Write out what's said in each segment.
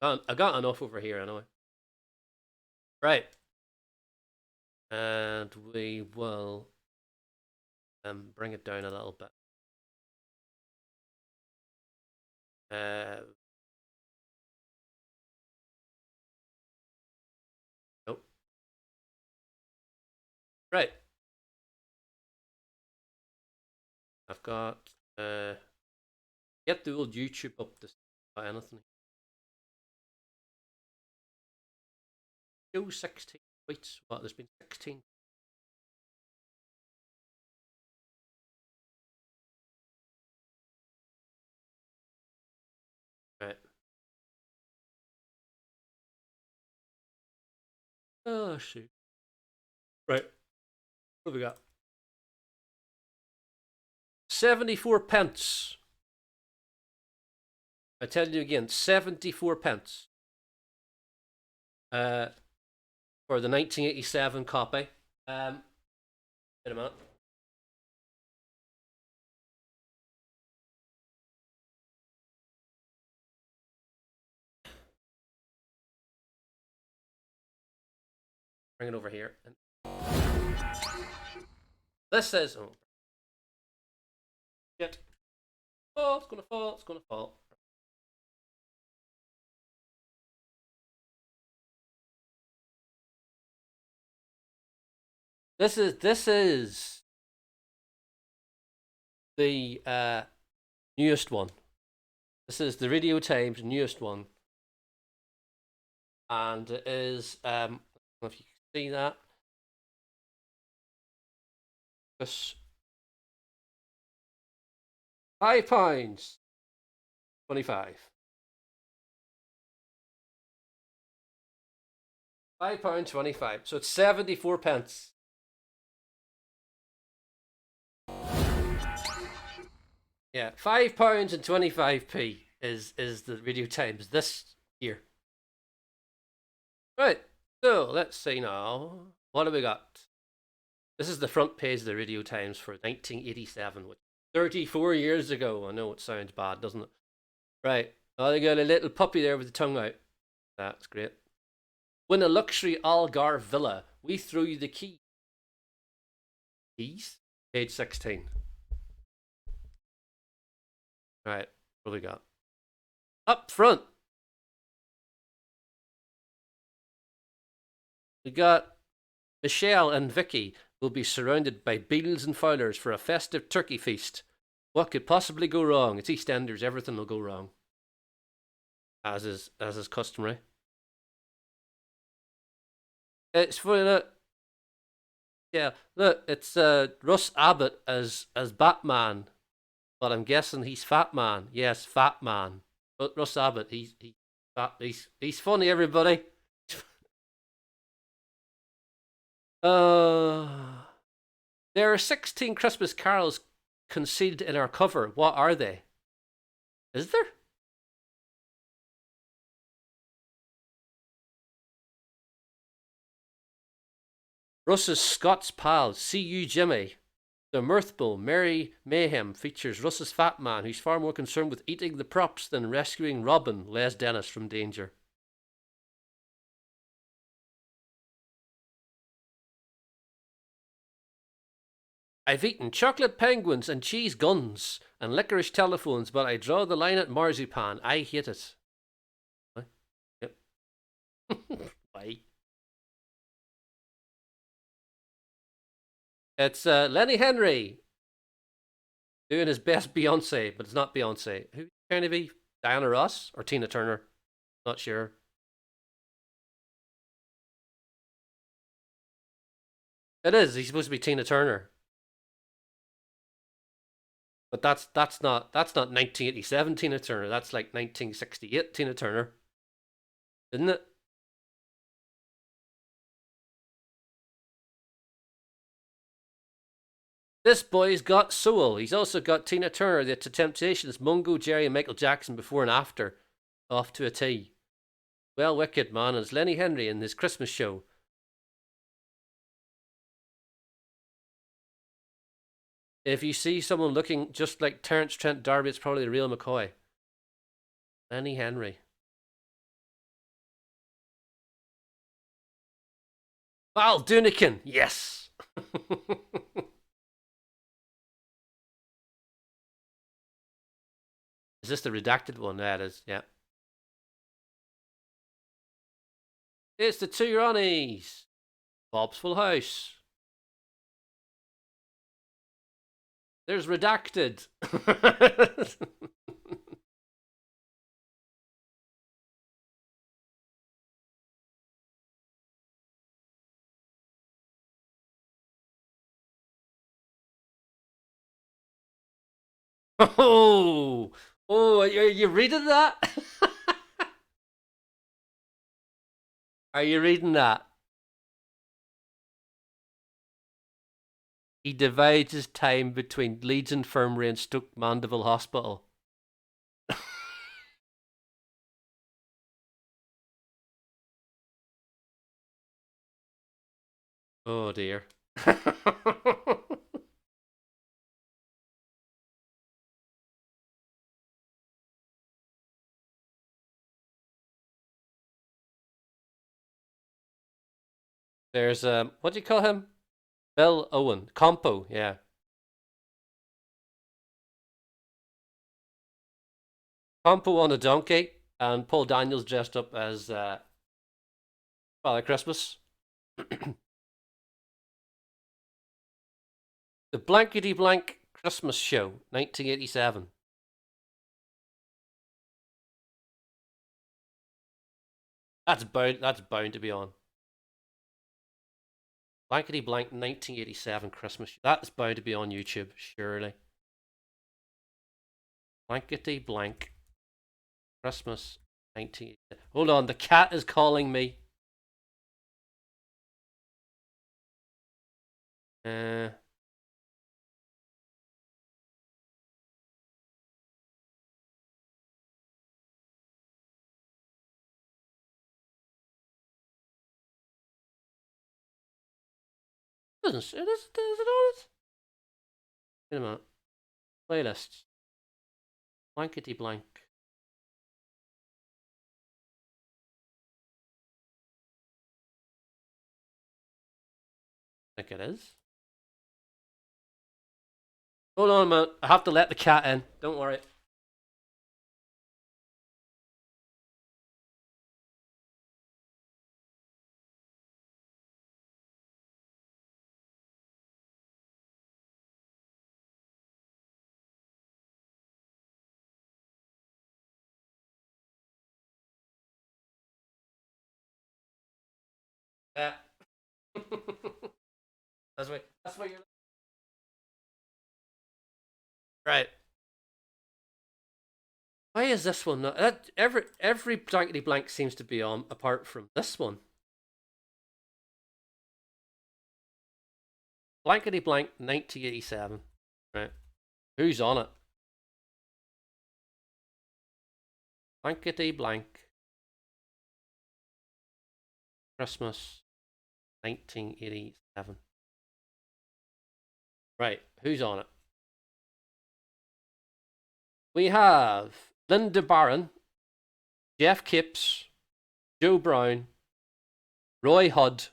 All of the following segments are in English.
I got enough over here anyway. Right. And we will bring it down a little bit. Nope. Right. I've got get the old YouTube up to anything. Show 16 tweets. What? There's been 16. Right. Oh shoot. Right. What have we got? 74 pence. I tell you again, 74 pence. For the 1987 copy. Wait a minute. Bring it over here. This is shit. Oh, it's gonna fall. It's gonna fall. This is the newest one. This is the Radio Times newest one, and it is I don't know if you can see that. This £5 25. £5 25. So it's 74 pence. Yeah, £5 and 25p is the Radio Times this year. Right. So let's see now. What have we got? This is the front page of the Radio Times for 1987, which 34 years ago. I know it sounds bad, doesn't it? Right. Oh, they got a little puppy there with the tongue out. That's great. Win a luxury Algarve villa. We throw you the key. Keys? Page 16. Right. What do we got? Up front. We got Michelle and Vicky will be surrounded by beadles and fowlers for a festive turkey feast. What could possibly go wrong? It's EastEnders. Everything will go wrong, as is customary. It's for yeah. Look, it's Russ Abbott as Batman, but I'm guessing he's Fat Man. Yes, Fat Man. But Russ Abbott, he's fat. He's funny. Everybody. Uh, there are 16 Christmas carols concealed in our cover. What are they? Is there? Russ's Scots pal, See You Jimmy. The mirthful Merry Mayhem features Russ's fat man who's far more concerned with eating the props than rescuing Robin, Les Dennis, from danger. I've eaten chocolate penguins and cheese guns and licorice telephones, but I draw the line at marzipan. I hate it. What? Yep. Why? It's Lenny Henry doing his best Beyonce, but it's not Beyonce. Who's trying to be? Diana Ross or Tina Turner? Not sure. It is. He's supposed to be Tina Turner, but that's not 1987 Tina Turner. That's like 1968 Tina Turner, isn't it? This boy's got soul. He's also got Tina Turner, The Temptations, Mungo Jerry, and Michael Jackson before and after. Off to a T. Well, wicked man, and it's Lenny Henry in his Christmas show. If you see someone looking just like Terence Trent D'Arby, it's probably the real McCoy. Lenny Henry. Val Dunican, yes. Is this the redacted one? That is, yeah. It's the two Ronnies. Bob's Full House. There's redacted. Oh, oh, are you reading that? Are you reading that? He divides his time between Leeds Infirmary and Stoke Mandeville Hospital. Oh dear. There's what do you call him? Bill Owen, Compo, yeah. Compo on a donkey, and Paul Daniels dressed up as Father Christmas. The Blankety Blank Christmas Show, 1987. That's bound to be on. Blankety Blank 1987 Christmas Show. That's bound to be on YouTube, surely. Blankety Blank Christmas 1987. Hold on, the cat is calling me. Uh, doesn't is it on it? Wait a minute. Playlists. Blankety Blank. I think it is. Hold on a minute. I have to let the cat in. Don't worry. Yeah. That's what you're right. Why is this one not? Every blankety blank seems to be on apart from this one. Blankety blank 1987. Right. Who's on it? Blankety blank Christmas 1987. Right. Who's on it? We have Linda Barron, Jeff Kipps, Joe Brown, Roy Hudd,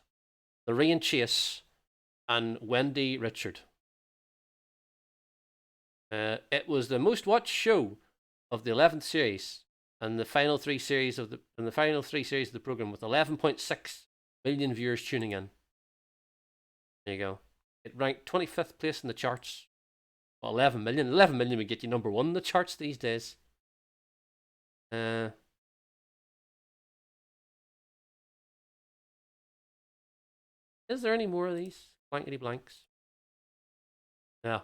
Lorraine Chase, and Wendy Richard. It was the most watched show of the 11th series and the final three series of the program with 11.6 million viewers tuning in. There you go. It ranked 25th place in the charts. Well, 11 million. 11 million would get you number one in the charts these days. Is there any more of these blankety blanks? Yeah. I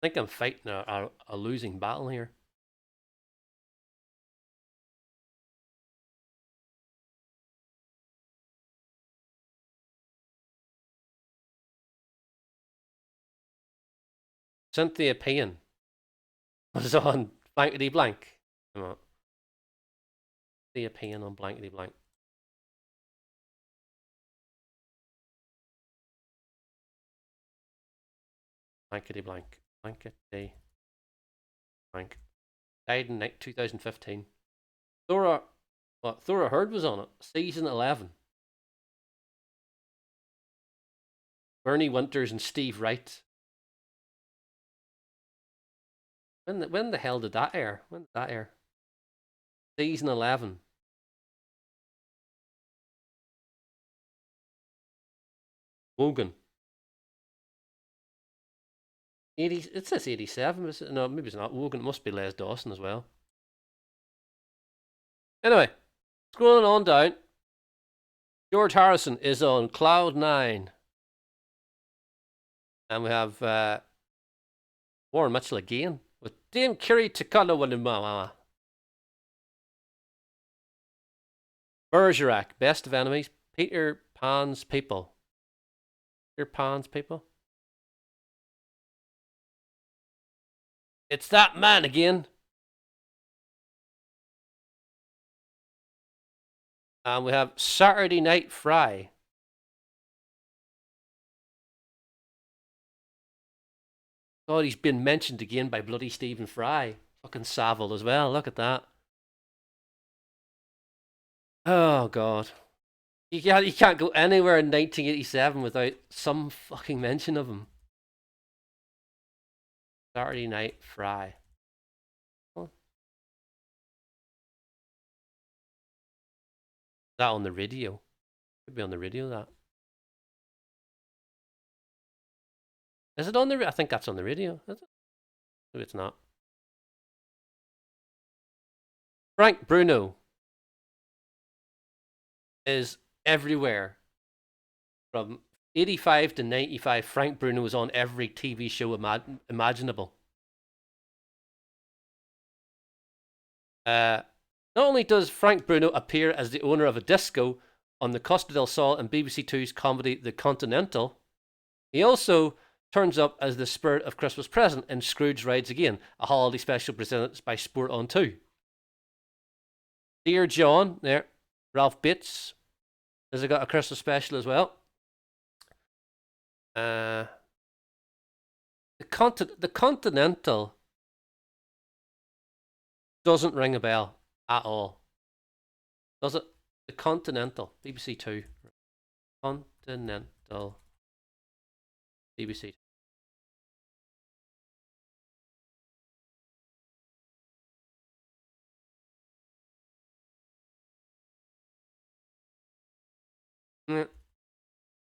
think I'm fighting a losing battle here. Cynthia Payne was on blankety blank. Cynthia Payne on blankety blank. Blankety blank. Blankety blank. Died in 2015. Thora Hurd was on it. Season 11. Bernie Winters and Steve Wright. When the hell did that air? When did that air? Season 11. Wogan. 80. It says 87. Is it? No, maybe it's not. Wogan. It must be Les Dawson as well. Anyway, scrolling on down. George Harrison is on Cloud 9. And we have Warren Mitchell again with Dame Kiri Takano Mama. Bergerac, Best of Enemies, Peter Pan's People. Peter Pan's People? It's that man again. And we have Saturday Night Fry. God, he's been mentioned again by bloody Stephen Fry. Fucking Savile as well. Look at that. Oh, God. You can't go anywhere in 1987 without some fucking mention of him. Saturday Night Fry. Oh. That on the radio? Could be on the radio, that. Is it on the? I think that's on the radio. Is it? Maybe it's not. Frank Bruno is everywhere. From 85 to 95, Frank Bruno was on every TV show imaginable. Not only does Frank Bruno appear as the owner of a disco on the Costa del Sol and BBC Two's comedy The Continental, he also turns up as the Spirit of Christmas Present in Scrooge Rides Again, a holiday special presented by Sport on 2. Dear John, there, Ralph Bates has got a Christmas special as well. The Continental doesn't ring a bell at all, does it? The Continental, BBC Two. Continental, BBC.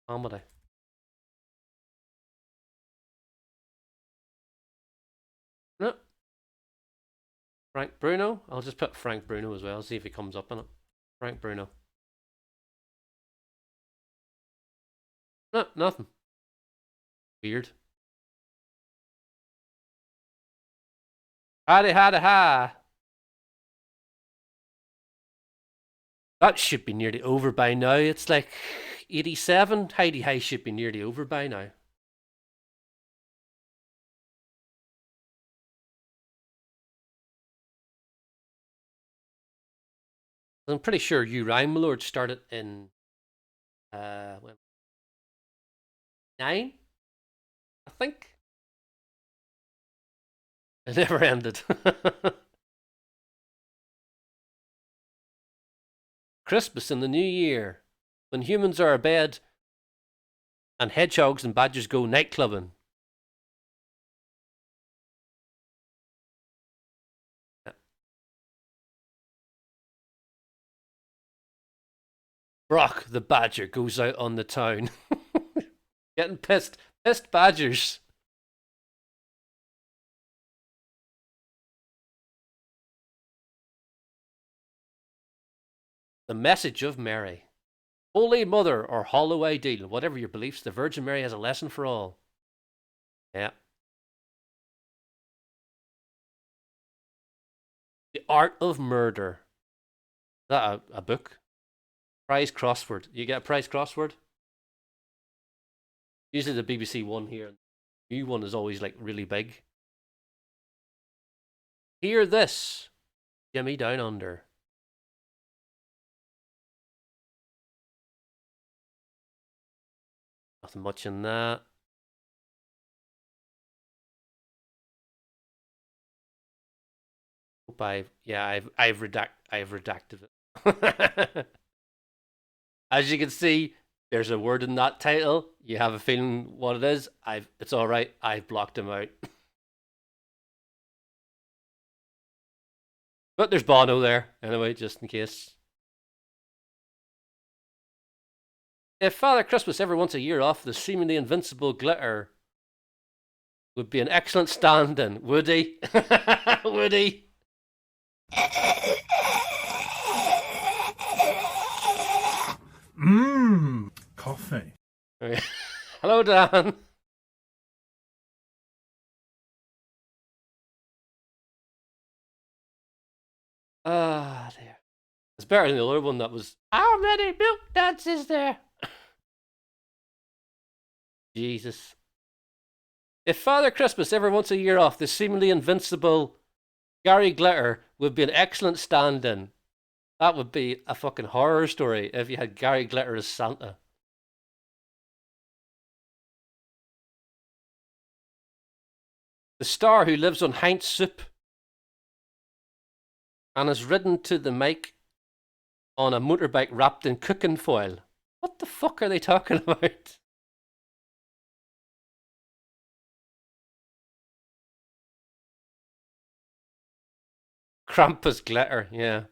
Comedy. No. Frank Bruno. I'll just put Frank Bruno as well, see if he comes up in it. Frank Bruno. No, nothing. Weird. Howdy, howdy, hi. That should be nearly over by now. It's like 87. Heidi High should be nearly over by now. I'm pretty sure You Rhyme, My Lord started in 9, I think. It never ended. Christmas in the New Year, when humans are abed and hedgehogs and badgers go nightclubbing. Brock the badger goes out on the town. Getting pissed. Pissed badgers. The Message of Mary. Holy Mother or Hollow Ideal, whatever your beliefs, the Virgin Mary has a lesson for all. Yeah. The Art of Murder. Is that a book? Prize crossword. You get a prize crossword? Usually the BBC one here. The new one is always like really big. Hear this. Jimmy Down Under. Nothing much in that. Hope I've redacted it. As you can see, There's a word in that title. You have a feeling what it is. It's all right. I've blocked him out. But there's Bono there anyway, just in case. If Father Christmas ever wants a year off, the seemingly invincible glitter would be an excellent stand-in, would he? Would he? Coffee. Hello, Dan. Ah, there. It's better than the other one that was, how many milk duds is there? Jesus. If Father Christmas ever wants a year off, the seemingly invincible Gary Glitter would be an excellent stand-in. That would be a fucking horror story if you had Gary Glitter as Santa. The star who lives on Heinz soup and is ridden to the mic on a motorbike wrapped in cooking foil. What the fuck are they talking about? Krampus glitter, yeah.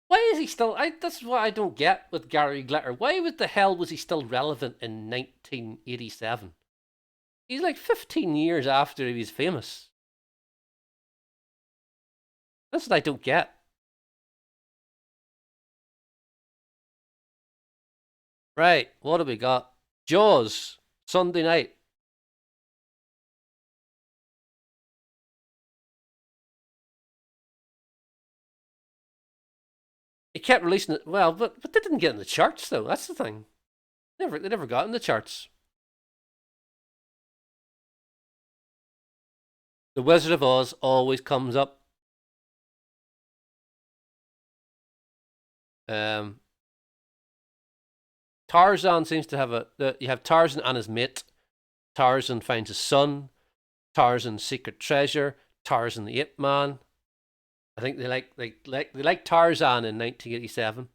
Why is he still? That's what I don't get with Gary Glitter. Why the hell was he still relevant in 1987? He's like 15 years after he was famous. That's what I don't get. Right, what do we got? Jaws, Sunday night. He kept releasing it. Well, but they didn't get in the charts though. That's the thing. They never got in the charts. The Wizard of Oz always comes up. Tarzan seems to have you have Tarzan and his mate. Tarzan finds his son. Tarzan's secret treasure. Tarzan the Ape Man. I think they like Tarzan in 1987.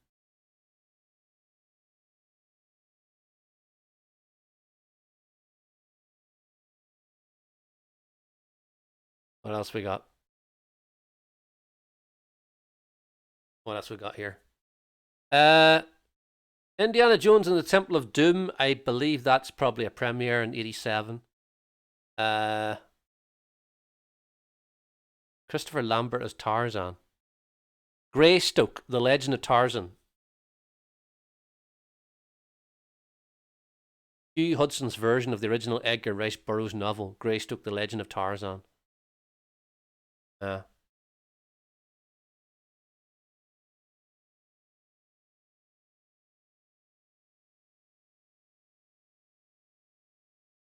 What else we got? What else we got here? Indiana Jones and the Temple of Doom. I believe that's probably a premiere in 87. Christopher Lambert as Tarzan. Greystoke, The Legend of Tarzan. Hugh Hudson's version of the original Edgar Rice Burroughs novel, Greystoke, The Legend of Tarzan.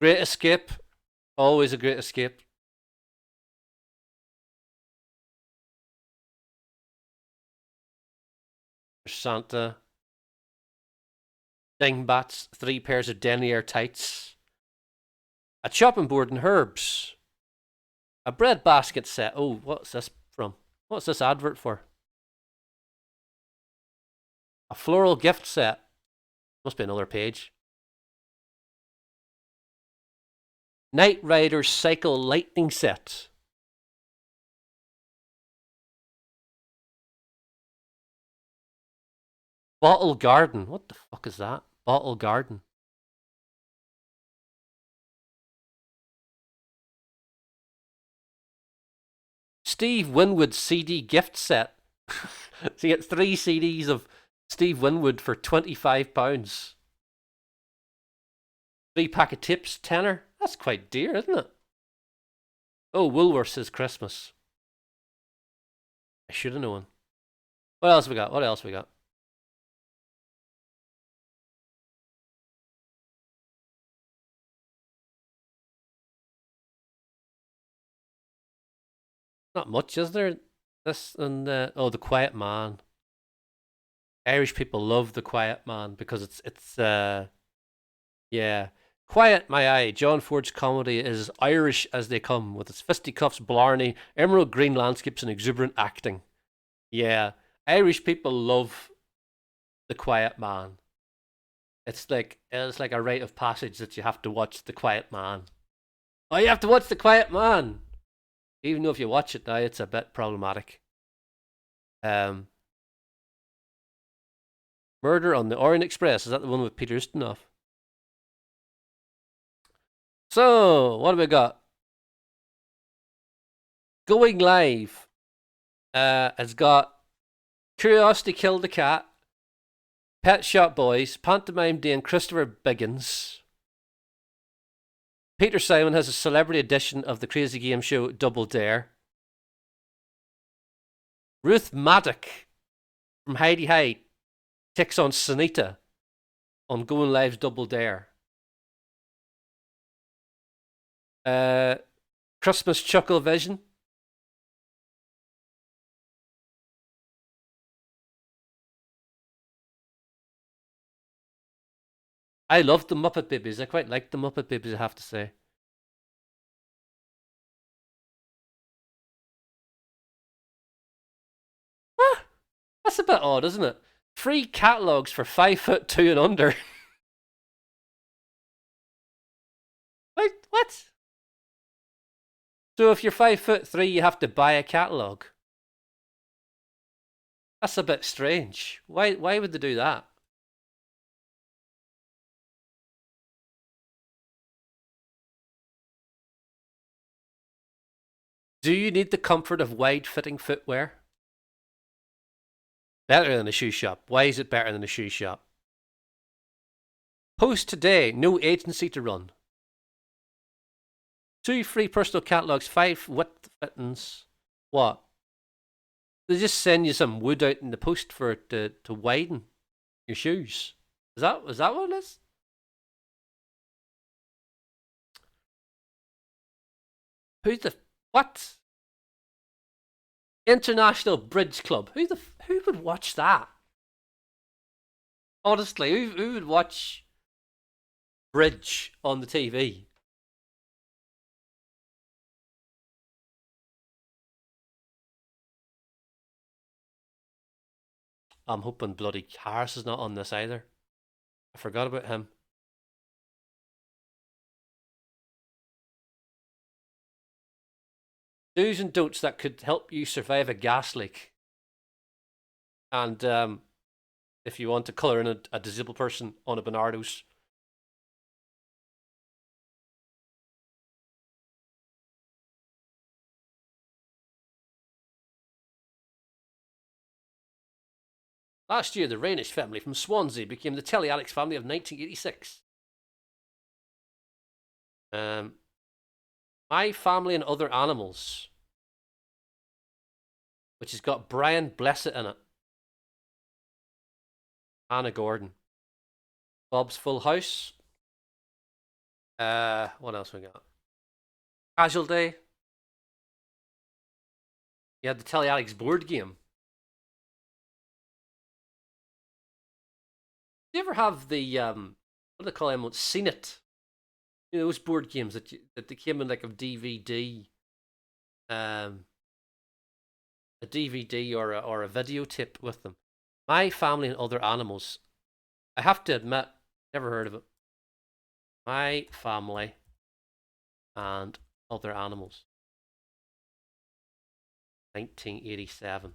Great Escape. Always a great escape. Santa. Dingbats. 3 pairs of denier tights. A chopping board and herbs. A bread basket set. Oh, what's this from? What's this advert for? A floral gift set. Must be another page. Knight Rider Cycle Lightning Set. Bottle Garden. What the fuck is that? Bottle Garden. Steve Winwood CD gift set. So you get 3 CDs of Steve Winwood for £25. 3 pack of tips, tenner. That's quite dear, isn't it? Oh, Woolworths is Christmas. I should have known. What else we got? What else we got? Not much, is there? This and the Quiet Man. Irish people love the Quiet Man because it's yeah. Quiet My Eye, John Ford's comedy, is Irish as they come, with its fisticuffs, blarney, emerald green landscapes, and exuberant acting. Yeah, Irish people love The Quiet Man. It's like a rite of passage that you have to watch The Quiet Man. Oh, you have to watch The Quiet Man, even though if you watch it now, it's a bit problematic. Um, Murder on the Orient Express, is that the one with Peter Ustinov? So, what have we got? Going live. It's got Curiosity Killed the Cat, Pet Shop Boys, Pantomime Day, and Christopher Biggins. Peter Simon has a celebrity edition of the crazy game show Double Dare. Ruth Maddock from Heidi High takes on Sunita on Going Live's Double Dare. Christmas Chuckle Vision. I loved the Muppet Babies. I quite liked the Muppet Babies, I have to say. What? That's a bit odd, isn't it? Free catalogues for 5'2" and under. Like, what? So if you're 5'3", you have to buy a catalogue. That's a bit strange. Why would they do that? Do you need the comfort of wide-fitting footwear? Better than a shoe shop. Why is it better than a shoe shop? Post today, no agency to run. 2 free personal catalogs, 5 width fittings. What? They just send you some wood out in the post for it to widen your shoes. Is that what it is? Who's the what? International Bridge Club. Who would watch that? Honestly, who would watch bridge on the TV? I'm hoping bloody Harris is not on this either. I forgot about him. Do's and don'ts that could help you survive a gas leak. And if you want to colour in a disabled person on a Bernardo's. Last year, the Rainish family from Swansea became the Telly Alex family of 1986. My Family and Other Animals, which has got Brian Blessed in it. Anna Gordon. Bob's Full House. What else we got? Casual Day. You had the Telly Alex board game. Do you ever have the what do they call them? Seen It? You know, those board games that they came in like a DVD, a DVD or a videotape with them. My Family and Other Animals. I have to admit, never heard of it. My Family and Other Animals. 1987.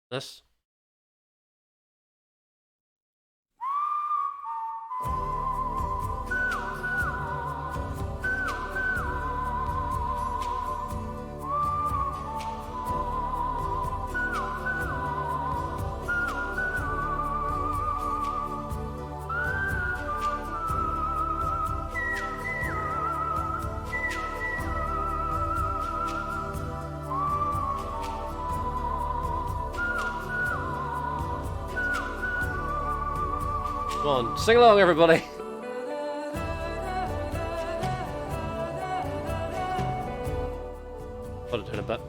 This. Come on, sing along, everybody. Put it in a bit.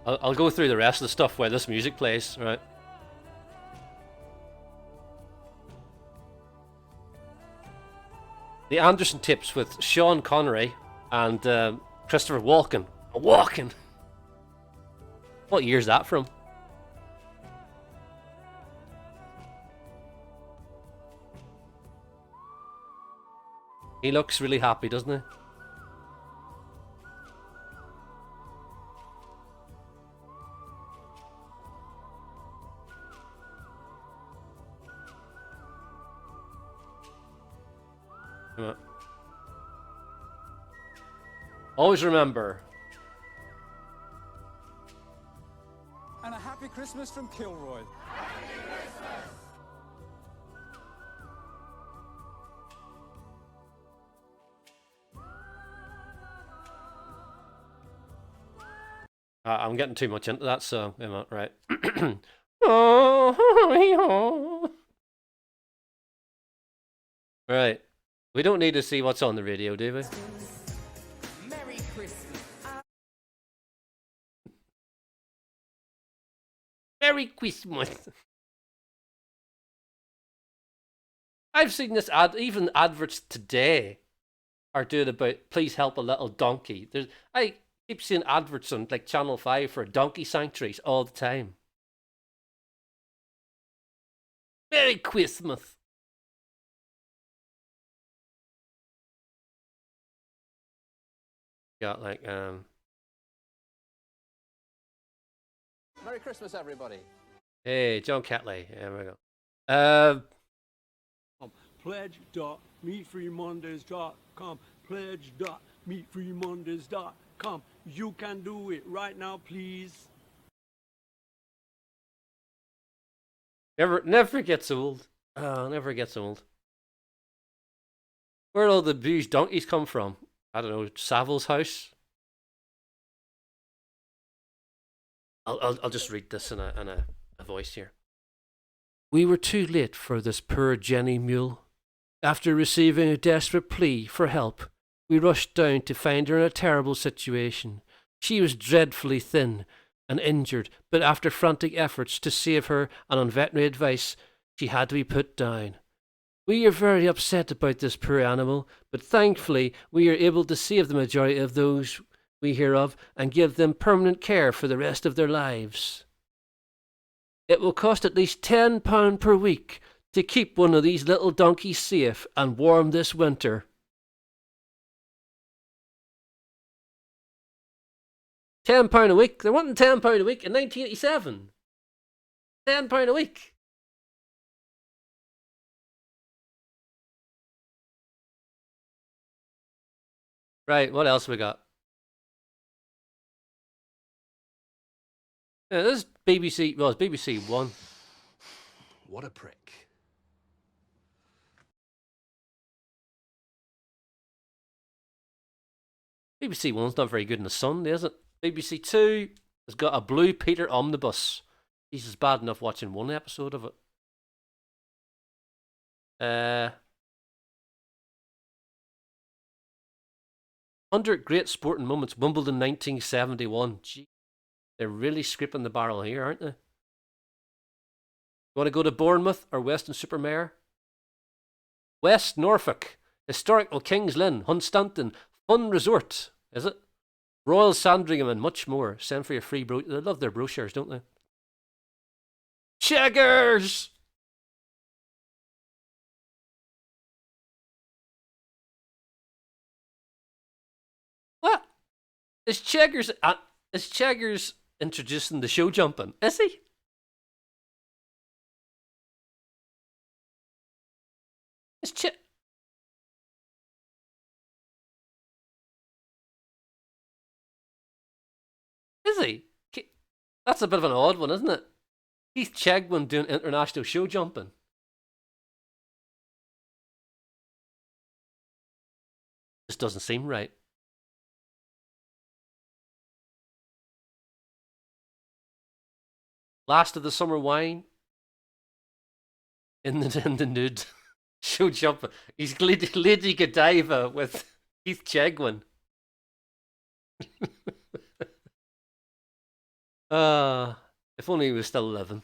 I'll go through the rest of the stuff where this music plays, right? The Anderson Tips with Sean Connery and Christopher Walken. Walken! What year is that from? He looks really happy, doesn't he? Always remember. And a happy Christmas from Kilroy. Happy Christmas! I'm getting too much into that song, am I? Right. Oh, right. We don't need to see what's on the radio, do we? Merry Christmas. Merry Christmas. I've seen this ad. Even adverts today are doing about please help a little donkey. I keep seeing adverts on like Channel 5 for donkey sanctuaries all the time. Merry Christmas. Got like Merry Christmas, everybody. Hey, John Catley. There we go. Pledge.meatfreemondays.com. Pledge.meatfreemondays.com. You can do it right now, please. Never gets old. Never gets old. Where did all the abused donkeys come from? I don't know, Saville's house? I'll just read this in a voice here. We were too late for this poor Jenny mule. After receiving a desperate plea for help, we rushed down to find her in a terrible situation. She was dreadfully thin and injured, but after frantic efforts to save her and on veterinary advice, she had to be put down. We are very upset about this poor animal, but thankfully we are able to save the majority of those we hear of and give them permanent care for the rest of their lives. It will cost at least £10 per week to keep one of these little donkeys safe and warm this winter. £10 a week? They're wanting £10 a week in 1987. £10 a week. Right, what else we got? Yeah, this is BBC, well, it's BBC One. What a prick. BBC One's not very good in the Sunday, is it? BBC Two has got a Blue Peter omnibus. Jesus, bad enough watching one episode of it. 100 Great Sporting Moments, Wimbledon 1971. Gee, they're really scraping the barrel here, aren't they? You want to go to Bournemouth or Weston-super-Mare? West Norfolk, Historical Kings Lynn, Hunstanton, Fun Resort, is it? Royal Sandringham and much more. Send for your free brochure. They love their brochures, don't they? Cheggers! What? Is Cheggers introducing the show jumping? Is he? Is he? That's a bit of an odd one, isn't it? Keith Chegwin doing international show jumping. This doesn't seem right. Last of the Summer Wine in the nude show jumping. He's Lady Godiva with Keith Chegwin. If only he was still living.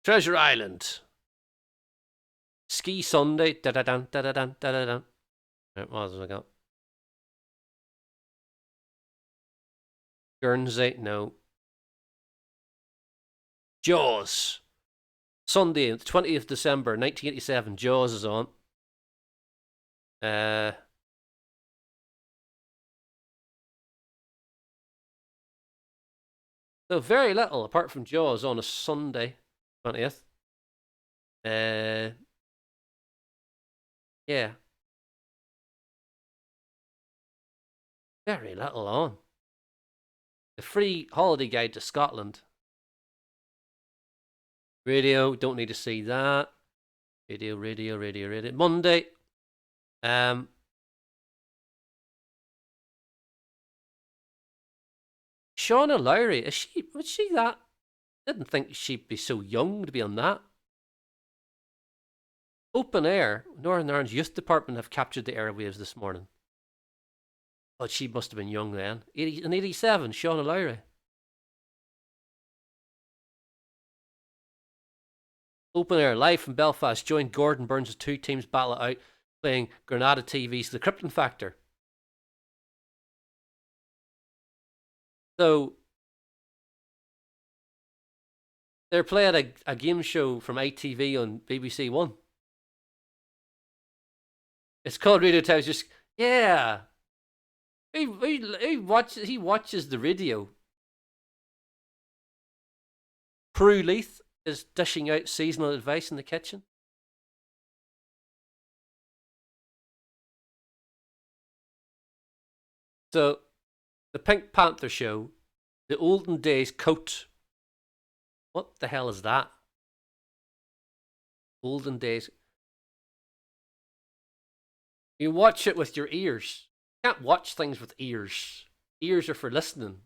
Treasure Island. Ski Sunday. Da da da da da da da da. Right, what else have I got? Guernsey, no. Jaws. Sunday, 20th December, 1987. Jaws is on. So very little apart from Jaws on a Sunday, 20th. Yeah. Very little on. The Free Holiday Guide to Scotland. Radio, don't need to see that. Radio. Monday. Shauna Lowry, was she that? Didn't think she'd be so young to be on that. Open Air, Northern Ireland's Youth Department have captured the airwaves this morning. But she must have been young then. In 87, Shauna Lowry. Open Air, live from Belfast, joined Gordon Burns as two teams battle it out, playing Granada TV's The Krypton Factor. So, they're playing a game show from ITV on BBC One. It's called Radio Times. Just, yeah. He watches the radio. Prue Leith is dishing out seasonal advice in the kitchen. So, the Pink Panther show, the olden days coat. What the hell is that? Olden days. You watch it with your ears. You can't watch things with ears. Ears are for listening.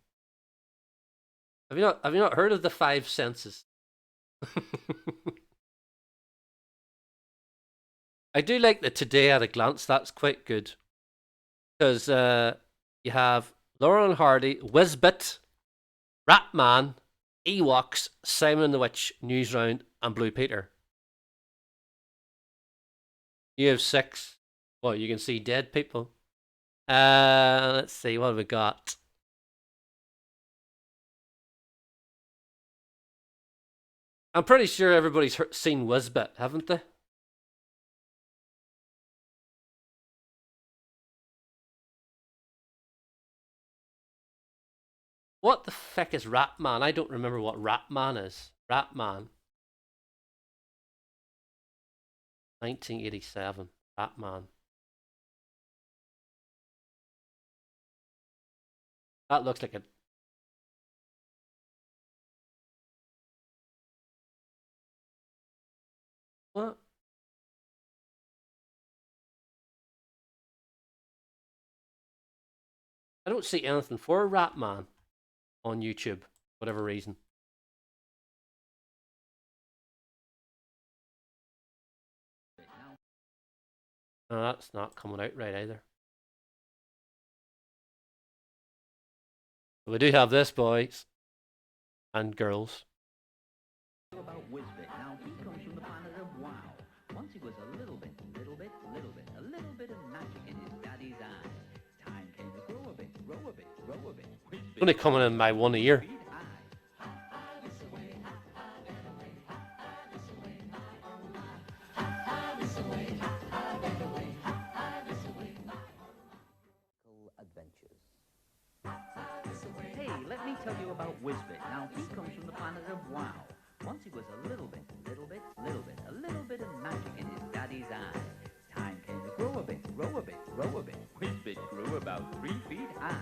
Have you not heard of the five senses? I do like the Today at a Glance. That's quite good. Because you have Laurel and Hardy, Whizbit, Ratman, Ewoks, Simon and the Witch, Newsround, and Blue Peter. You have 6. Well, you can see dead people. Let's see, what have we got? I'm pretty sure everybody's seen Whizbit, haven't they? What the feck is Ratman? I don't remember what Ratman is. Ratman. 1987. Ratman. That looks like a... What? I don't see anything for Ratman on YouTube, whatever reason. No, that's not coming out right either. But we do have this, boys and girls. About Whizbit. Now he comes from the planet of wow. Once he was a little bit of magic in his daddy's eyes. Time came to grow a bit. Whizbit Only coming in my one ear. Adventures. Hey, let me tell you about Whizbit. Now he comes from the planet of wow. Once he was a little bit of magic in his daddy's eyes. Time came to grow a bit. Whizbit grew about 3 feet high.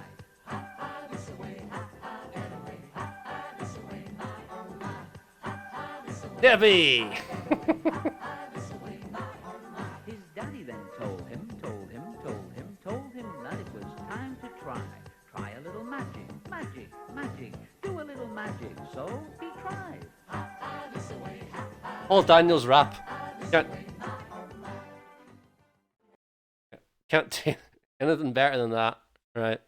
Debbie! His daddy then told him that it was time to try. Try a little magic. Do a little magic. So he tried. Paul Daniels rap. Can't do anything better than that, right?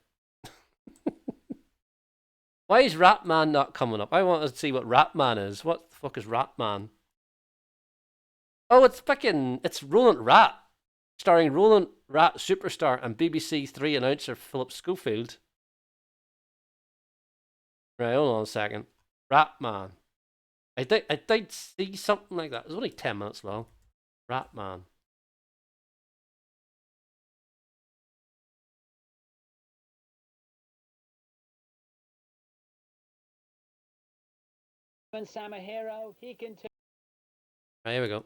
Why is Ratman not coming up? I want to see what Ratman is. What the fuck is Ratman? Oh, it's Roland Rat, starring Roland Rat superstar and BBC Three announcer Philip Schofield. Right, hold on a second. Rat Man. I did see something like that. It was only 10 minutes long. Rat Man. And Sam a hero, he can Right, here we go.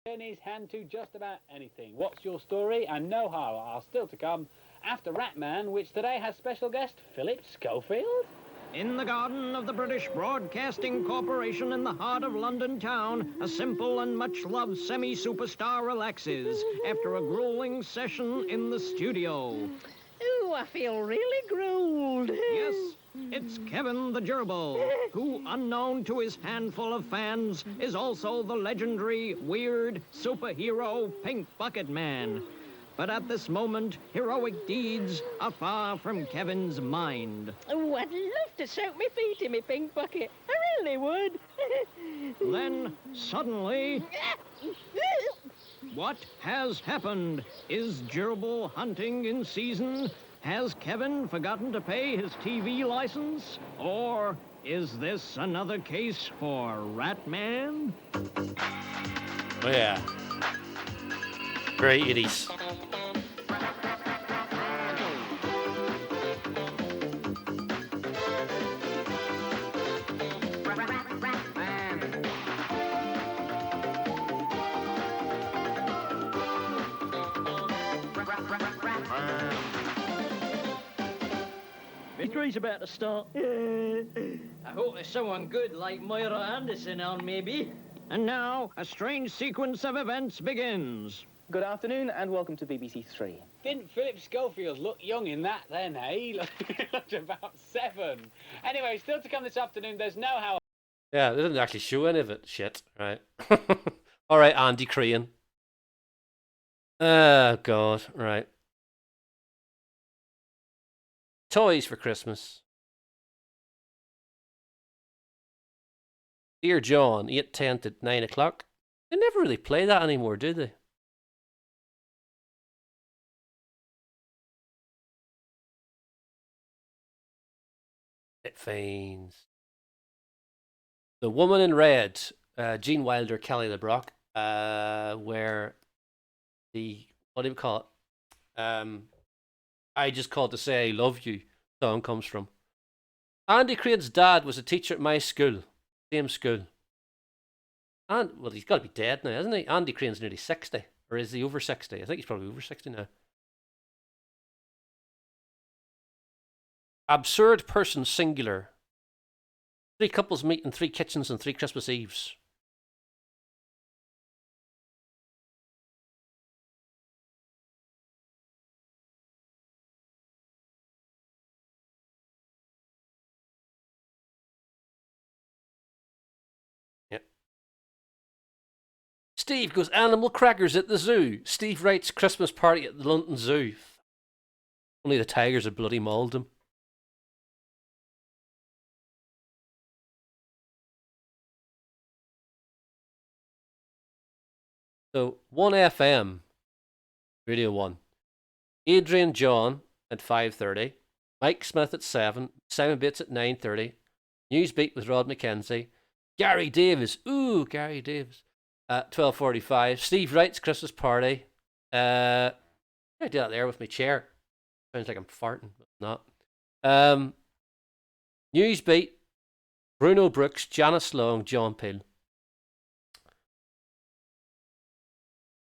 turn his hand to just about anything. What's your story? And know how are still to come after Ratman, which today has special guest Philip Schofield. In the garden of the British Broadcasting Corporation in the heart of London town, a simple and much-loved semi-superstar relaxes after a grueling session in the studio. Ooh, I feel really grueled. Yes, it's Kevin the Gerbil, who, unknown to his handful of fans, is also the legendary, weird, superhero Pink Bucket Man. But at this moment, heroic deeds are far from Kevin's mind. Oh, I'd love to soak my feet in my pink bucket. I really would. Then, suddenly, what has happened? Is gerbil hunting in season? Has Kevin forgotten to pay his TV license? Or is this another case for Ratman? Oh yeah. Very 80s. Victory's about to start. I hope there's someone good like Moira Anderson on, maybe. And now, a strange sequence of events begins. Good afternoon and welcome to BBC Three. Didn't Philip Schofield look young in that then, eh? He looked about 7. Anyway, still to come this afternoon, there's no how. Yeah, they didn't actually show any of it. Shit, right. All right, Andy Crane. Oh, God, right. Toys for Christmas. Dear John, 8:10 to 9 o'clock. They never really play that anymore, do they? It feigns. The Woman in Red, Gene Wilder, Kelly LeBrock, where the, what do we call it? I Just Called to Say I Love You song comes from. Andy Crane's dad was a teacher at my school, same school. And, well, he's got to be dead now, isn't he? Andy Crane's nearly 60. Or is he over 60? I think he's probably over 60 now. Absurd person singular. 3 couples meet in 3 kitchens on 3 Christmas Eves. Yep. Steve goes animal crackers at the zoo. Steve writes Christmas party at the London Zoo. Only the tigers have bloody mauled him. So 1FM, Radio 1. Adrian John at 5:30. Mike Smith at 7. Simon Bates at 9:30. Newsbeat with Rod McKenzie. Gary Davis. Ooh, Gary Davis. At 12:45. Steve Wright's Christmas party. I do that there with my chair. Sounds like I'm farting, but not. Newsbeat. Bruno Brooks, Janice Long, John Peel.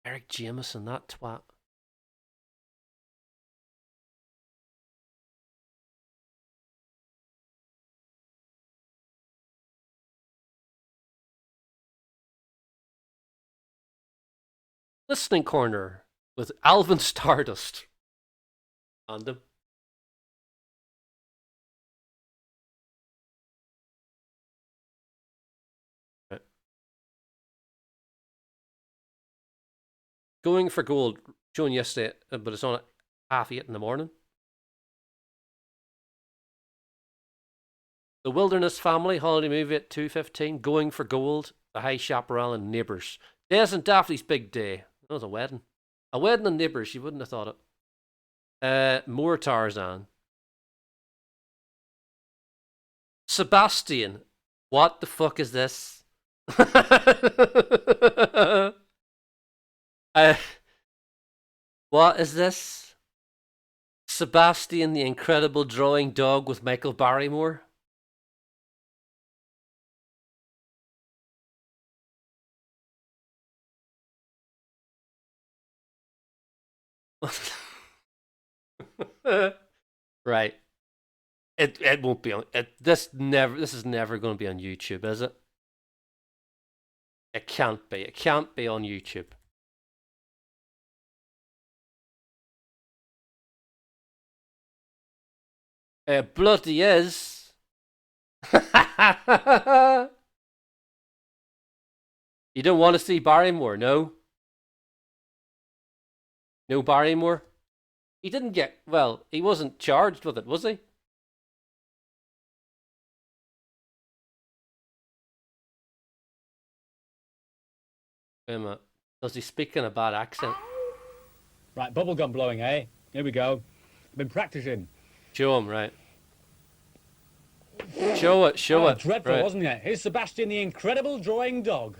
Eric Jameson, that twat. Listening Corner with Alvin Stardust. And him. Right. Going for Gold, shown yesterday, but it's on at 8:30 in the morning. The Wilderness Family holiday movie at 2:15. Going for Gold The High Chaparral and Neighbours. Des and Daphne's big day. That was a wedding. A wedding and Neighbours, you wouldn't have thought it. More Tarzan. Sebastian. What the fuck is this? What is this? Sebastian the Incredible Drawing Dog with Michael Barrymore? Right. It won't be on this is never going to be on YouTube, is it? It can't be. It can't be on YouTube. It bloody is. You don't want to see Barrymore, no? No Barrymore? He didn't get, well, he wasn't charged with it, was he? Wait a minute. Does he speak in a bad accent? Right, bubblegum blowing, eh? Here we go. Been practicing. Show him, right. Show it, show it. Dreadful, right. wasn't it? Here's Sebastian the Incredible Drawing Dog.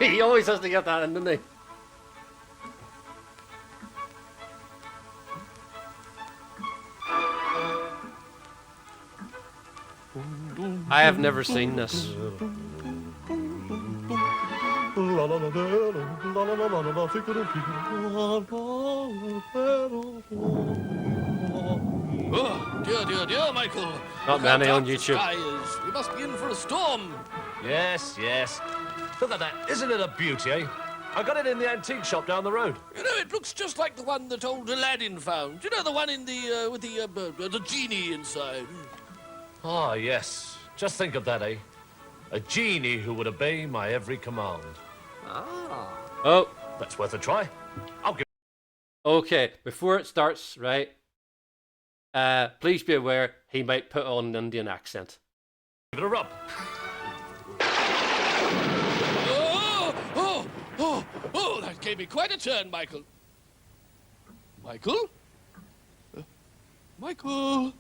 He always has to get that in, doesn't he? I have never seen this. Oh, dear, dear, dear, Michael. Not many on YouTube. We must be in for a storm. Yes, yes. Look at that. Isn't it a beauty, eh? I got it in the antique shop down the road. You know, it looks just like the one that old Aladdin found. You know, the one in the, with the genie inside. Ah, yes. Just think of that, eh? A genie who would obey my every command. Ah. Oh. That's worth a try. I'll give... Okay, before it starts, right? Please be aware, he might put on an Indian accent. Give it a rub. Oh, that gave me quite a turn, Michael. Michael? Michael?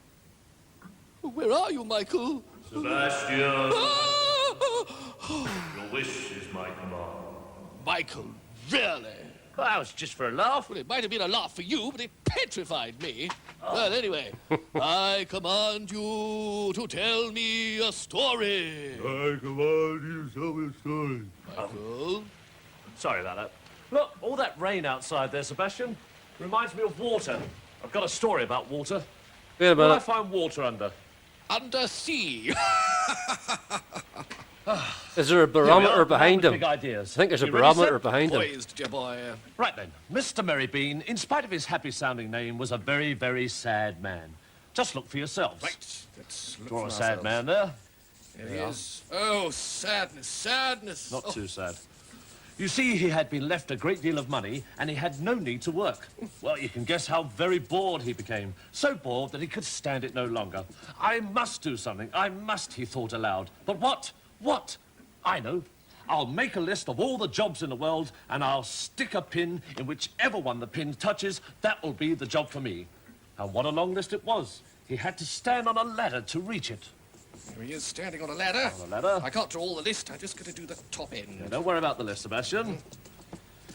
Where are you, Michael? Sebastian. Oh! Your wish is my command. Michael, really? Well, that was just for a laugh. Well, it might have been a laugh for you, but it petrified me. Well, anyway, I command you to tell me a story. I command you to tell me a story. Michael? Sorry about that. Look, all that rain outside there, Sebastian, reminds me of water. I've got a story about water. Wait a Where do I minute. find water under? Under sea. Is there a barometer behind him? Big ideas. I think there's a You ready, barometer sir? behind him. Poised, dear boy. Right then, Mr. Merrybean, in spite of his happy-sounding name, was a very, very sad man. Just look for yourselves. Right, let's look Draw for a sad ourselves. man there. There he is. Oh, sadness, sadness. Not Oh, too sad. You see, he had been left a great deal of money, and he had no need to work. Well, you can guess how very bored he became. So bored that he could stand it no longer. I must do something. I must, he thought aloud. But what? What? I know. I'll make a list of all the jobs in the world, and I'll stick a pin in whichever one the pin touches. That will be the job for me. And what a long list it was. He had to stand on a ladder to reach it. Here he is, standing on a ladder. On a ladder. I can't draw all the list. I'm just going to do the top end. Yeah, don't worry about the list, Sebastian.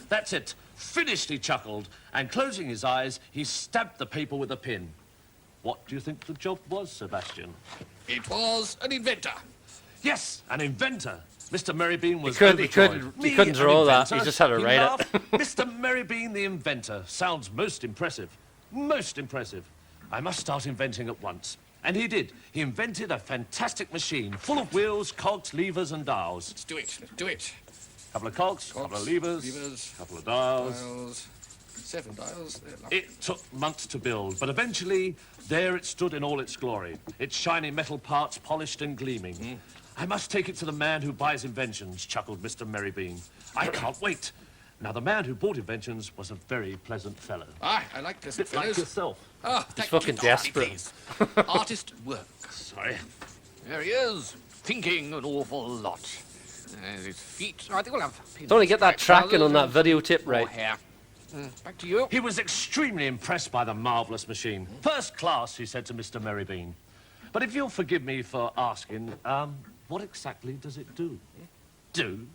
That's it. Finished, he chuckled, and closing his eyes, he stabbed the paper with a pin. What do you think the job was, Sebastian? It was an inventor. Yes, an inventor. Mr. Merrybean was He overjoyed. couldn't Me, draw an that. inventor? He just had to He write it. laughed. Mr. Merrybean, the inventor. Sounds most impressive. Most impressive. I must start inventing at once. And he did. He invented a fantastic machine full of wheels, cogs, levers, and dials. Let's do it. Let's do it. Couple of cogs, couple of levers, couple of dials. 7 dials. It took months to build, but eventually, there it stood in all its glory. Its shiny metal parts polished and gleaming. I must take it to the man who buys inventions, chuckled Mr. Merrybean. I can't wait. Now, the man who bought inventions was a very pleasant fellow. I like pleasant fellows. Like yourself. Ah, He's thank fucking you, desperate. please. Artist work. Sorry. There he is, thinking an awful lot. His feet. I think we'll have. Don't get that tracking on that videotape right. Hair. Back to you. He was extremely impressed by the marvellous machine. First class, he said to Mr. Merrybean. But if you'll forgive me for asking, what exactly does it do? Do?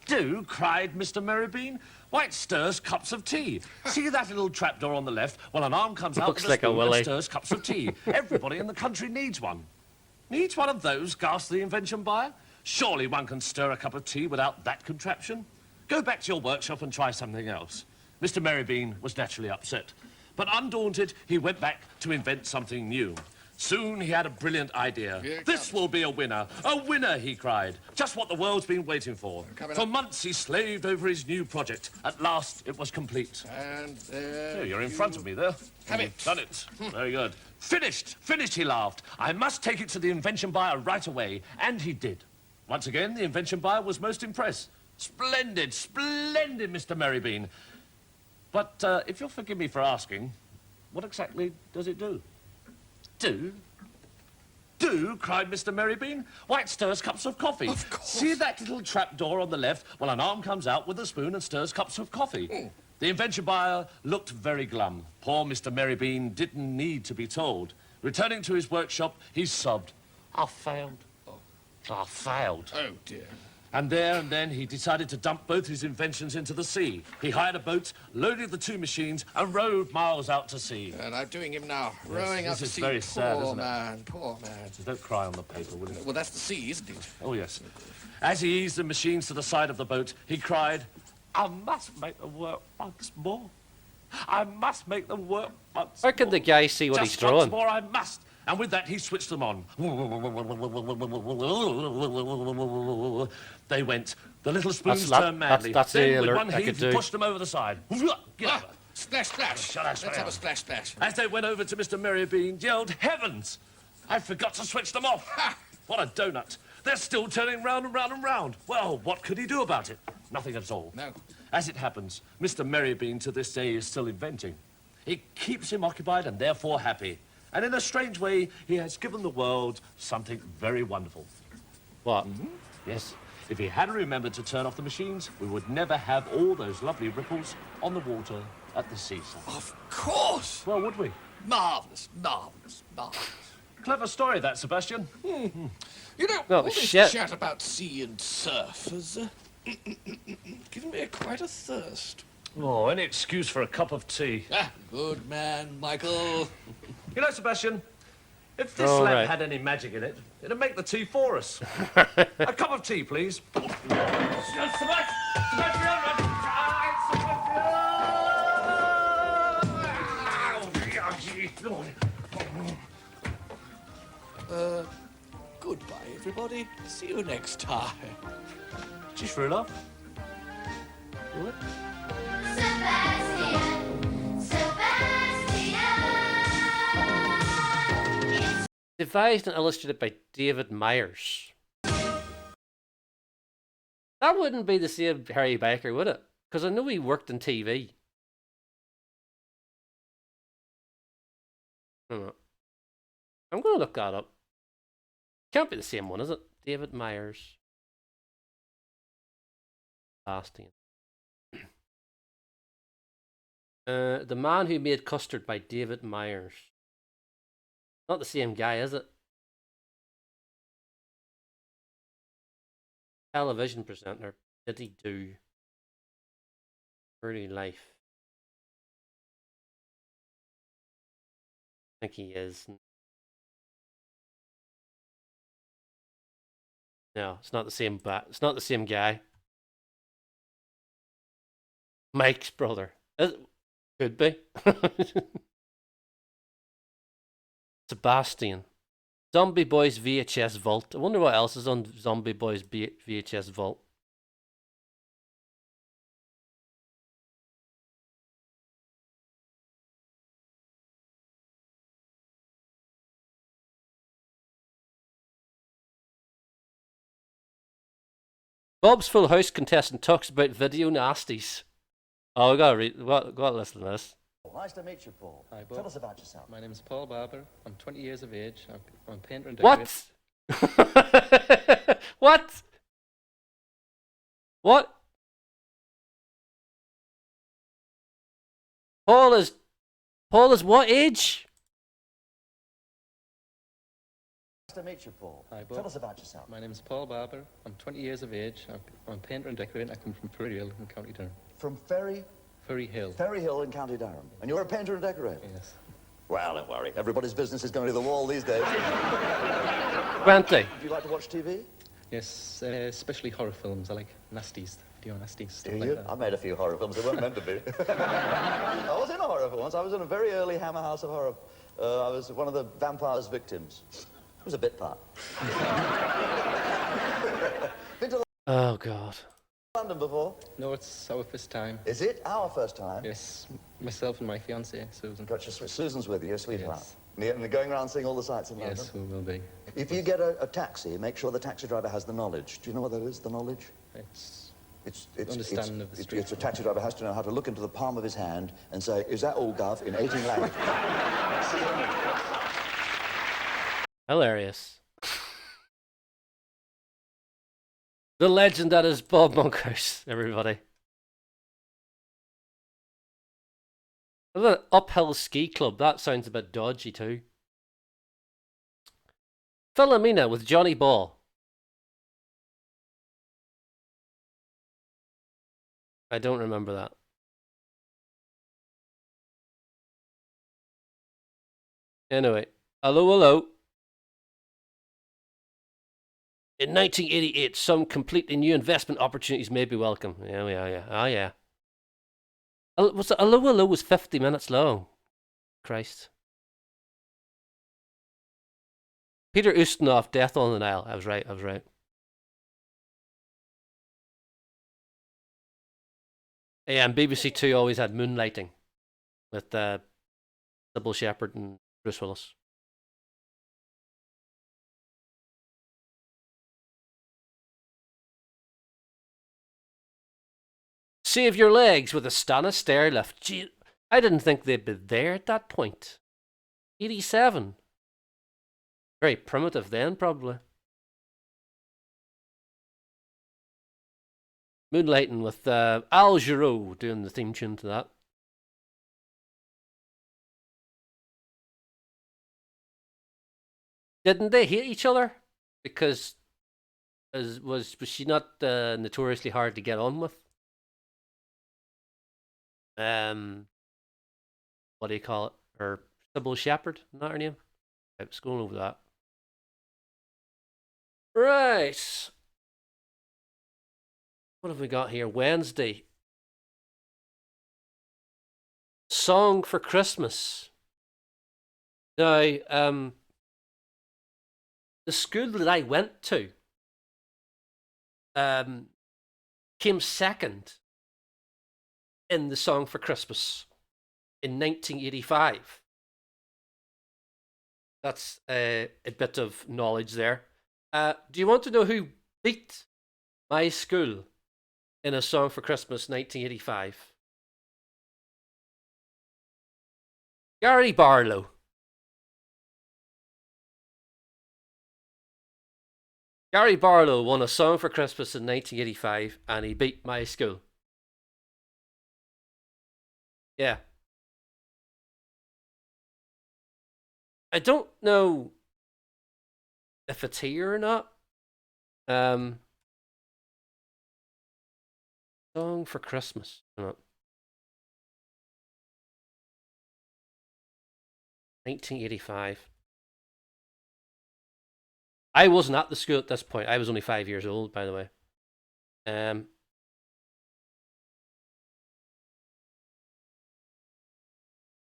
Do? Cried Mr. Merrybean. Why, it stirs cups of tea. See that little trapdoor on the left? Well, an arm comes out Looks with like a spoon willy. and stirs cups of tea. Everybody in the country needs one. Needs one of those, gasped the invention buyer. Surely one can stir a cup of tea without that contraption. Go back to your workshop and try something else. Mr. Merrybean was naturally upset. But undaunted, he went back to invent something new. Soon he had a brilliant idea. This will be a winner. A winner, he cried. Just what the world's been waiting for. For months he slaved over his new project. At last it was complete. And there. Here, you're in front of me there. Have it. Done it. Very good. Finished. Finished, he laughed. I must take it to the invention buyer right away. And he did. Once again, the invention buyer was most impressed. Splendid, splendid, Mr. Merrybean. But if you'll forgive me for asking, what exactly does it do? Do? Do? Cried Mr. Merrybean. Why, it stirs cups of coffee. Of course. See that little trap door on the left? Well, an arm comes out with a spoon and stirs cups of coffee. The invention buyer looked very glum. Poor Mr. Merrybean didn't need to be told. Returning to his workshop, he sobbed. I failed. I failed. Oh, dear. And there and then he decided to dump both his inventions into the sea. He hired a boat, loaded the two machines, and rowed miles out to sea. And I'm doing him now. Rowing out this to is sea. very sad, Poor isn't it? man, poor man. So don't cry on the paper, will you? Well, that's the sea, isn't it? Oh, yes. As he eased the machines to the side of the boat, he cried, I must make them work once more. I must make them work once How can the guy see what Just he's drawing? once more, I must. And with that, he switched them on. They went. The little spoons turned madly. That's the then, with alert one I heave, could he do. pushed them over the side. Get over. Splash, splash. Shut up, Let's have a splash, splash. As they went over to Mr. Merrybean, yelled, Heavens! I forgot to switch them off. Ha! What a donut. They're still turning round and round and round. Well, what could he do about it? Nothing at all. No. As it happens, Mr. Merrybean to this day is still inventing. It keeps him occupied and therefore happy. And in a strange way, he has given the world something very wonderful. What? Yes. If he had remembered to turn off the machines, we would never have all those lovely ripples on the water at the seaside. Of course. Well, would we? Marvellous, marvellous, marvellous. Clever story, that, Sebastian. You know, Oh, all this shit. chat about sea and surf has given me quite a thirst. Oh, any excuse for a cup of tea. Ah, good man, Michael. You know, Sebastian, if this All lamp right. had any magic in it, it'd make the tea for us. A cup of tea, please. Goodbye, everybody. See you next time. Just for enough. Devised and illustrated by David Myers. That wouldn't be the same Harry Baker, would it? Because I know he worked in TV. I'm going to look that up. Can't be the same one, is it? David Myers. Bastian. The Man Who Made Custard by David Myers. Not the same guy, is it? Television presenter. Did he do early life? I think he is. No, it's not the same. It's not the same guy. Mike's brother. Could be. Sebastian. Zombie Boys VHS Vault. I wonder what else is on Zombie Boys VHS Vault. Bob's Full House contestant talks about video nasties. Oh, we gotta read. We gotta listen to this. Nice to meet you, Paul. Hi, Bob. Tell us about yourself. My name is Paul Barber. I'm 20 years of age. I'm a painter and decorator. What? What? What? Paul is what age? Nice to meet you, Paul. Hi, Bob. Tell us about yourself. My name is Paul Barber. I'm 20 years of age. I'm a painter and decorator. I come from Perusal in County Durham. From Ferry Hill. Ferry Hill in County Durham. And you're a painter and decorator? Yes. Well, don't worry. Everybody's business is going to the wall these days. 20. Do you like to watch TV? Yes, especially horror films. I like nasties, video nasties, stuff Do like you? that. I've made a few horror films. They weren't meant to be. I was in a horror film once. I was in a very early Hammer House of Horror. I was one of the vampire's victims. It was a bit part. Been to Oh God. London before? No, it's our first time. Is it our first time? Yes, myself and my fiancée, Susan. Gotcha. Susan's with you, your sweetheart. Yes. And they're going around seeing all the sights in London? Yes, we will be. If you get a taxi, make sure the taxi driver has the knowledge. Do you know what that is, the knowledge? It's understanding of the street. It's a taxi driver has to know how to look into the palm of his hand and say, is that all, Gov, in 18 languages? Hilarious. The legend that is Bob Monkhouse, everybody. The uphill ski club, that sounds a bit dodgy too. Philomena with Johnny Ball. I don't remember that. Anyway, hello. In 1988, some completely new investment opportunities may be welcome. Yeah. Oh, yeah. Was it Hello was 50 minutes long? Christ. Peter Ustinov, Death on the Nile. I was right. Yeah, and BBC Two always had Moonlighting with Sybil Shepherd and Bruce Willis. Save your legs with a Stana stair lift. Gee, I didn't think they'd be there at that point. 87. Very primitive then, probably. Moonlighting with Al Jarreau doing the theme tune to that. Didn't they hate each other? Because was she not notoriously hard to get on with? What do you call it? Or Sybil Shepherd, not her name? I was going over that. Right. What have we got here? Wednesday. Song for Christmas. Now, the school that I went to came second in the Song for Christmas in 1985. That's a bit of knowledge there. Do you want to know who beat my school in a Song for Christmas 1985? Gary Barlow. Gary Barlow won a Song for Christmas in 1985 and he beat my school. Yeah. I don't know if it's here or not. Song for Christmas. No. 1985. I wasn't at the school at this point. I was only 5 years old, by the way.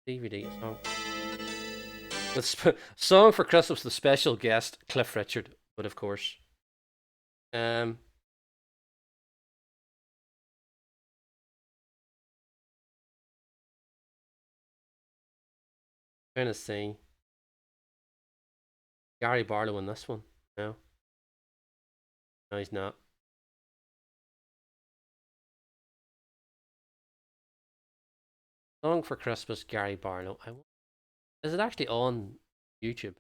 DVD song. With Song for Christmas, the special guest, Cliff Richard, but of course. Trying to see. Gary Barlow in this one. No. No, he's not. Song for Christmas, Gary Barlow. Is it actually on YouTube?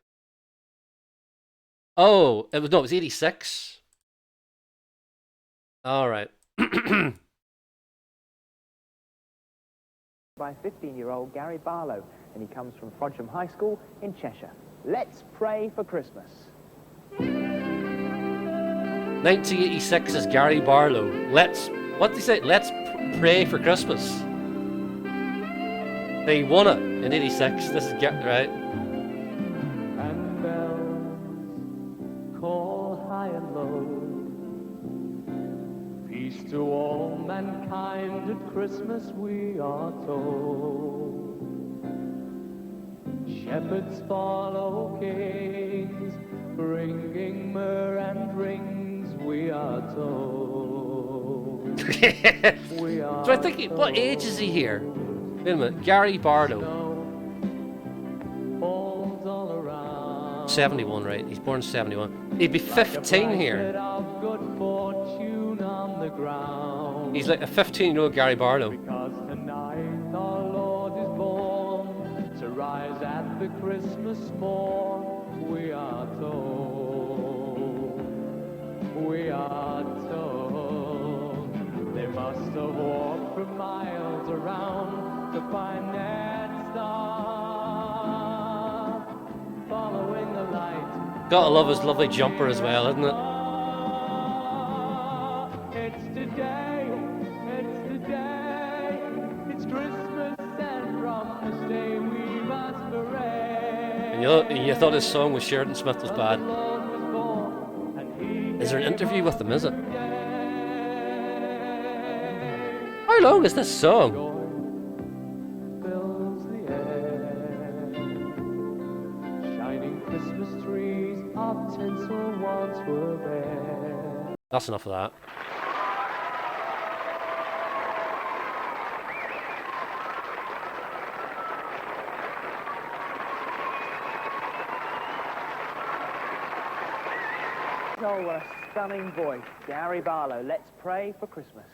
Oh, it was 86. All right. By 15-year-old Gary Barlow, and he comes from Frodsham High School in Cheshire. Let's pray for Christmas. 1986 is Gary Barlow. What did he say? Let's pray for Christmas. They won it in 86. This is right. And bells call high and low. Peace to all mankind at Christmas we are told. Shepherds follow kings, bringing myrrh and rings we are told. So I think, what age is he here? Wait a minute, Gary Barlow. 71, right? He's born 71. He'd be 15 here. He's like a 15-year-old Gary Barlow. Because tonight our Lord is born to rise at the Christmas morn. We are told. We are told. They must have walked for miles around to find that star, following the light. Gotta love his lovely jumper as well, isn't it? It's today, it's Christmas, and from this day we must parade. And you thought his song with Sheridan Smith was bad. Is there an interview with them, is it? How long is this song? That's enough of that. Oh, what a stunning voice. Gary Barlow, Let's Pray for Christmas.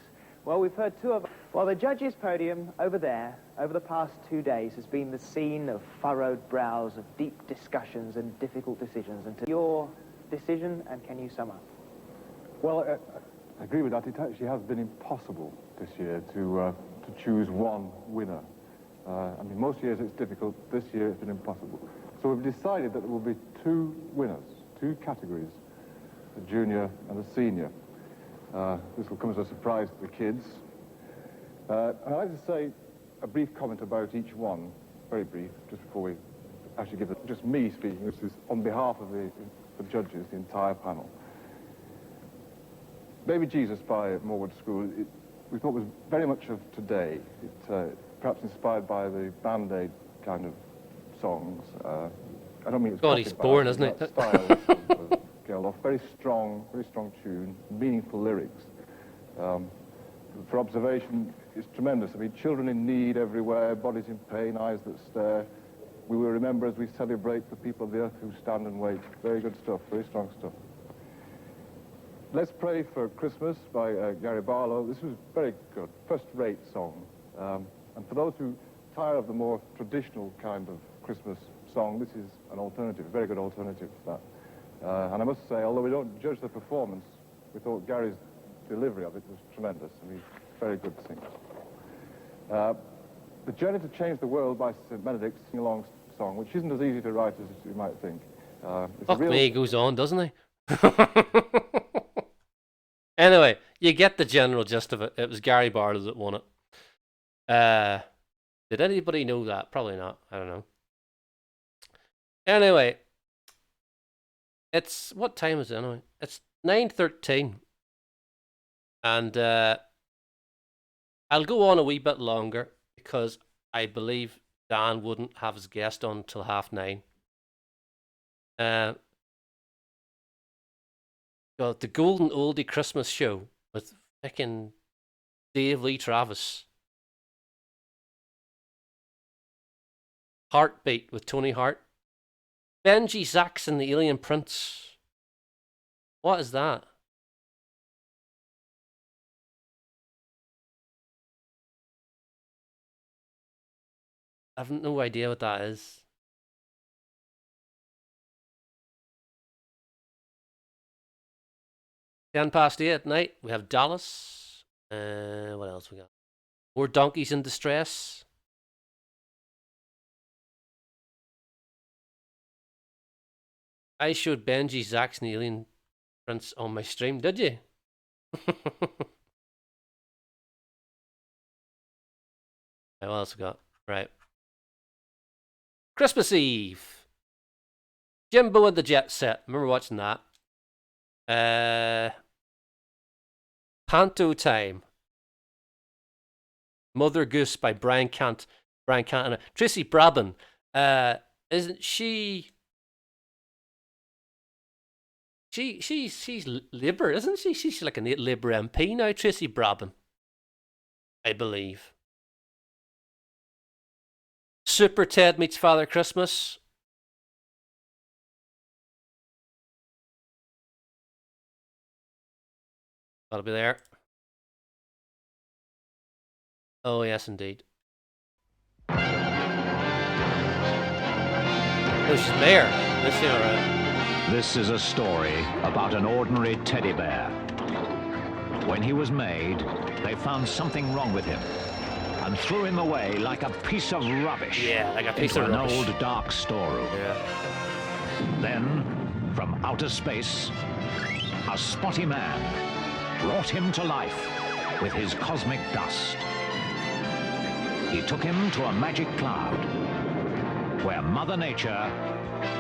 Well, we've heard two of... Well, the judges' podium over there, over the past 2 days, has been the scene of furrowed brows, of deep discussions and difficult decisions. And to your decision, and can you sum up? Well, I agree with that. It actually has been impossible this year to choose one winner. I mean, most years it's difficult. This year it's been impossible. So we've decided that there will be 2 winners, 2 categories, the junior and the senior. This will come as a surprise to the kids. I'd like to say a brief comment about each one, very brief, just before we actually give it, just me speaking. This is on behalf of the judges, the entire panel. Baby Jesus by Morwood School, we thought was very much of today. Perhaps inspired by the Band-Aid kind of songs. I don't mean it's God, he's born, isn't it? Style of Geldof. Very strong tune, meaningful lyrics. For observation, it's tremendous. I mean, children in need everywhere, bodies in pain, eyes that stare. We will remember as we celebrate the people of the earth who stand and wait. Very good stuff, very strong stuff. Let's Pray for Christmas by Gary Barlow. This was very good, first-rate song. And for those who tire of the more traditional kind of Christmas song, this is an alternative, a very good alternative to that. And I must say, although we don't judge the performance, we thought Gary's delivery of it was tremendous. I mean, very good singer. The Journey to Change the World by St. Benedict sing-along song, which isn't as easy to write as you might think. Fuck me, he goes on, doesn't he? Anyway, you get the general gist of it. It was Gary Barlow that won it. Did anybody know that? Probably not. I don't know. Anyway, it's... What time is it anyway? It's 9:13. And I'll go on a wee bit longer because I believe Dan wouldn't have his guest on till 9:30. Got the Golden Oldie Christmas Show with fucking Dave Lee Travis. Heartbeat with Tony Hart. Benji Sachs and the Alien Prince. What is that? I have no idea what that is. 8 at night. We have Dallas. What else we got? More Donkeys in Distress. I showed Benji Zach's and the Alien Prince on my stream, did you? What else we got? Right. Christmas Eve. Jimbo and the Jet Set. Remember watching that? Panto Time. Mother Goose by Brian Cant and Tracy Brabin. Isn't she? She's Labour, isn't she? She's like a Labour MP now, Tracy Brabin, I believe. Super Ted Meets Father Christmas. That'll be there. Oh, yes, indeed. Oh, she's Mayor. Let's see, all right. This is a story about an ordinary teddy bear. When he was made, they found something wrong with him and threw him away like a piece of rubbish. Yeah, like a piece of rubbish. An old dark storeroom. Yeah. Then, from outer space, a spotty man brought him to life with his cosmic dust. He took him to a magic cloud where Mother Nature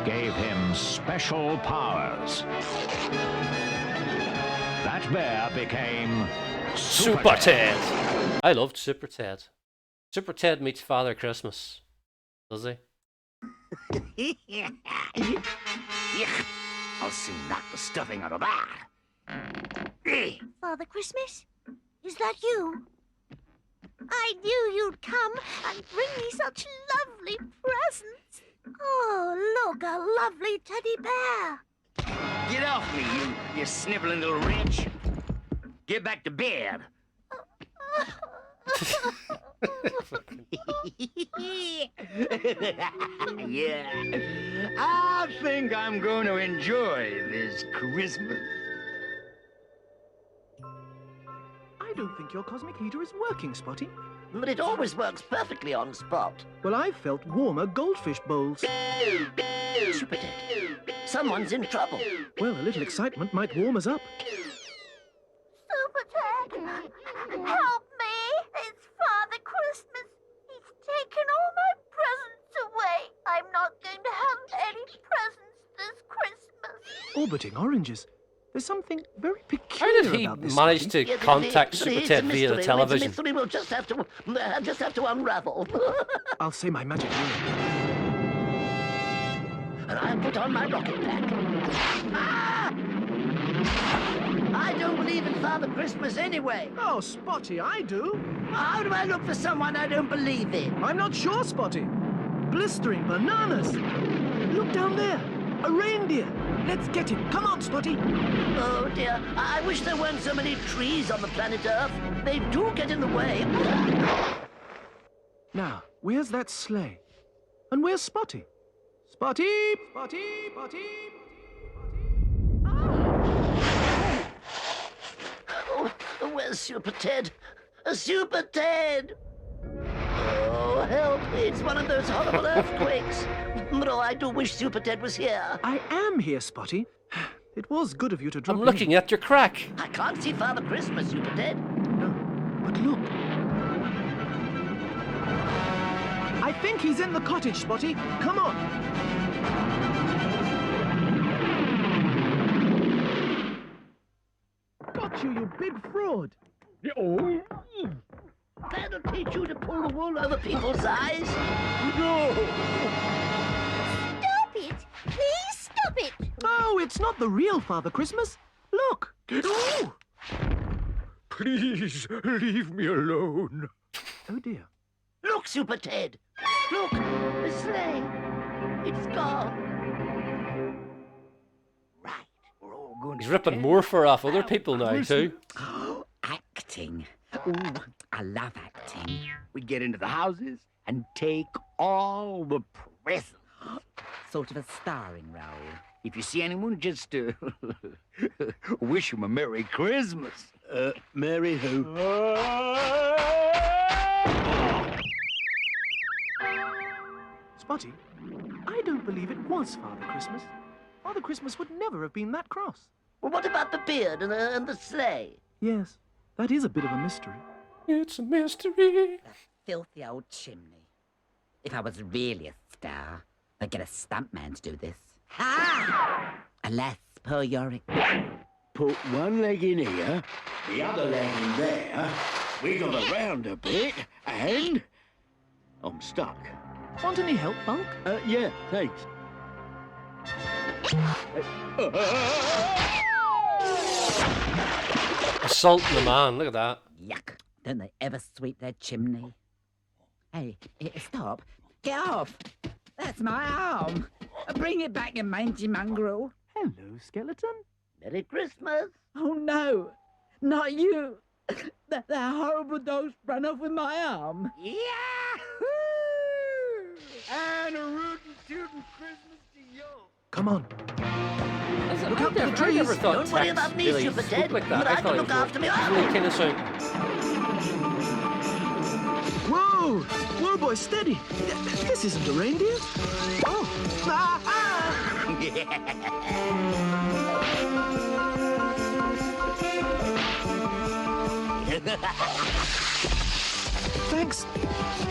gave him special powers. That bear became Super Ted. I loved Super Ted. Super Ted meets Father Christmas. Does he? I'll soon knock the stuffing out of that. Father Christmas? Is that you? I knew you'd come and bring me such lovely presents. Oh, look, a lovely teddy bear. Get off me, you sniveling little wretch. Get back to bed. Yeah, I think I'm going to enjoy this Christmas. I don't think your cosmic heater is working, Spotty. But it always works perfectly on spot. Well, I've felt warmer goldfish bowls. Super Ted, someone's in trouble. Well, a little excitement might warm us up. Super Ted, help me. It's Father Christmas. He's taken all my presents away. I'm not going to have any presents this Christmas. Orbiting oranges. There's something very How peculiar did he about this. manage to Yeah, contact Super it's a Ted via the mystery. television? It's a mystery. We'll just have to unravel. I'll say my magic word. And I'll put on my rocket pack. Ah! I don't believe in Father Christmas anyway. Oh, Spotty, I do. How do I look for someone I don't believe in? I'm not sure, Spotty. Blistering bananas. Look down there. A reindeer. Let's get him. Come on, Spotty. Oh, dear. I wish there weren't so many trees on the planet Earth. They do get in the way. Now, where's that sleigh? And where's Spotty? Spotty! Spotty! Spotty! Oh, where's Super Ted? Super Ted! Oh, help! It's one of those horrible earthquakes. But oh, I do wish Super Ted was here. I am here, Spotty. It was good of you to drop I'm looking in. at your crack. I can't see Father Christmas, Super Ted. No, but look. I think he's in the cottage, Spotty. Come on. Got you, you big fraud. Oh. That'll teach you to pull the wool over people's eyes. No! Stop it! Please stop No, it's not the real Father Christmas. Look. Ooh. Please leave me alone. Oh, dear. Look, Super Ted. Look, the sleigh. It's gone. Right, we're all going He's to ripping pretend more fur off other about people now, too. Acting. Ooh, I love acting. We get into the houses and take all the presents. Sort of a starring role. If you see anyone, just wish them a Merry Christmas. Mary who? Spotty, I don't believe it was Father Christmas. Father Christmas would never have been that cross. Well, what about the beard and the sleigh? Yes, that is a bit of a mystery. It's a mystery. Filthy old chimney. If I was really a star, I'd get a stuntman to do this. Ah! Alas, poor Yorick. Put one leg in here, the other leg in there, wiggle around a bit, and... I'm stuck. Want any help, Bunk? Yeah, thanks. Assaulting the man, look at that. Yuck. Don't they ever sweep their chimney? Hey, stop. Get off. That's my arm. Bring it back, you mangy mongrel. Hello, skeleton. Merry Christmas. Oh, no. Not you. That horrible dog's run off with my arm. Yahoo! And a rootin' tootin' Christmas to you. Come on. Look out there, I never thought Don't worry Tex about me, really Super spoke Ted. like that. But I thought can he look was after me. really kind of sound. Whoa! Whoa, boy, steady. This isn't a reindeer. Oh. Ah, Thanks.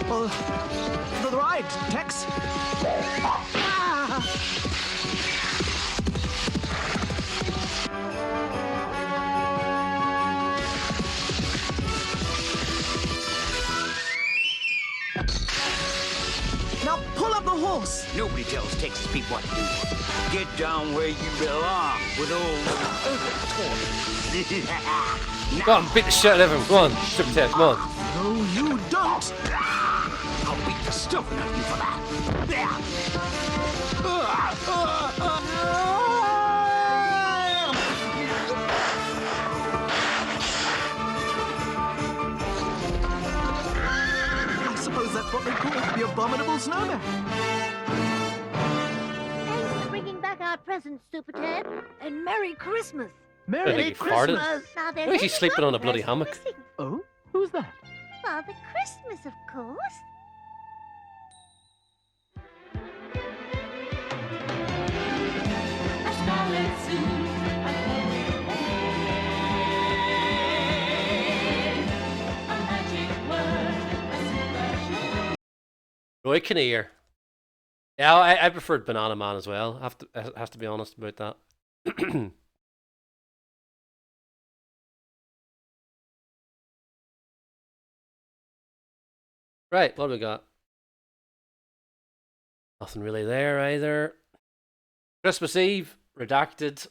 Well, for the ride, Tex. Ah. Now pull up the horse. Nobody tells Texas people what to do. Get down where you belong with old... Go on, beat the shit out of him. Go on, Super Ted, come on. No, you don't. I'll beat the stuffing out of you for that. I suppose that's what they call the abominable snowman. Thanks for bringing back our presents, Super Ted. And Merry Christmas. Merry Christmas. Now, there's Look, he's only sleeping one on a bloody person hammock. missing. Oh? Who's that? Father Christmas, of course. A scarlet suit, a fairy wand, a magic word, a super Roy Kinnear. Yeah, I preferred Banana Man as well. I have to be honest about that. Right, what do we got? Nothing really there either. Christmas Eve, redacted.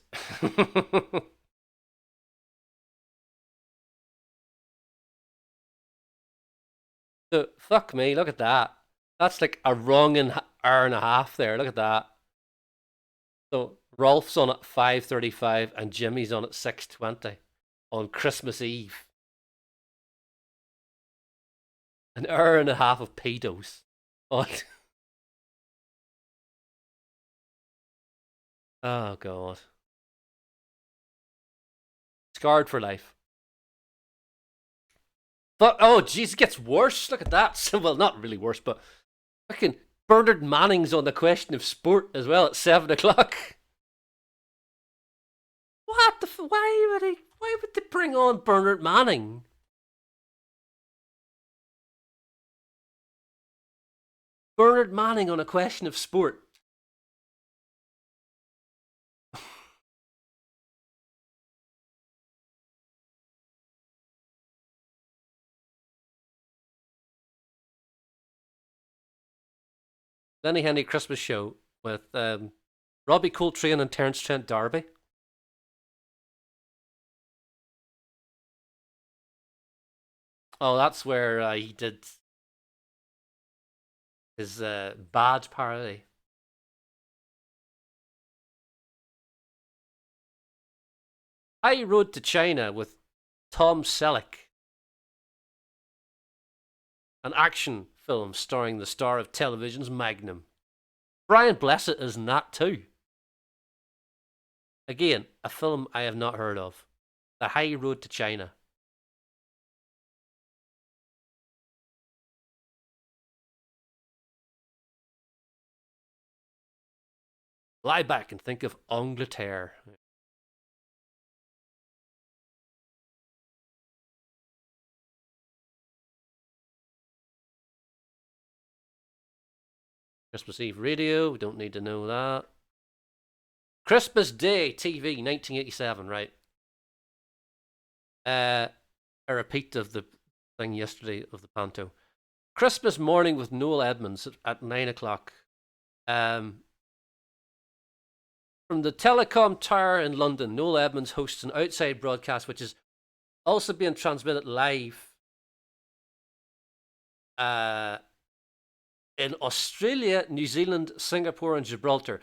So, fuck me, look at that. That's like a wrong hour and a half there. Look at that. So Rolf's on at 5:35 and Jimmy's on at 6:20 on Christmas Eve. An hour and a half of pedos. What? Oh god. Scarred for life. But oh jeez, it gets worse. Look at that. Well, not really worse, but fucking Bernard Manning's on the question of sport as well at 7 o'clock. What the? Why would they bring on Bernard Manning? Bernard Manning on a question of sport. Lenny Henry Christmas show with Robbie Coltrane and Terence Trent D'Arby. Oh, that's where he did his bad parody. High Road to China with Tom Selleck. An action film starring the star of television's Magnum. Brian Blessed is in that too. Again, a film I have not heard of. The High Road to China. Lie back and think of Angleterre. Christmas Eve radio, we don't need to know that. Christmas Day TV, 1987, right? A repeat of the thing yesterday of the panto. Christmas Morning with Noel Edmonds at 9 o'clock. From the Telecom Tower in London, Noel Edmonds hosts an outside broadcast which is also being transmitted live in Australia, New Zealand, Singapore, and Gibraltar.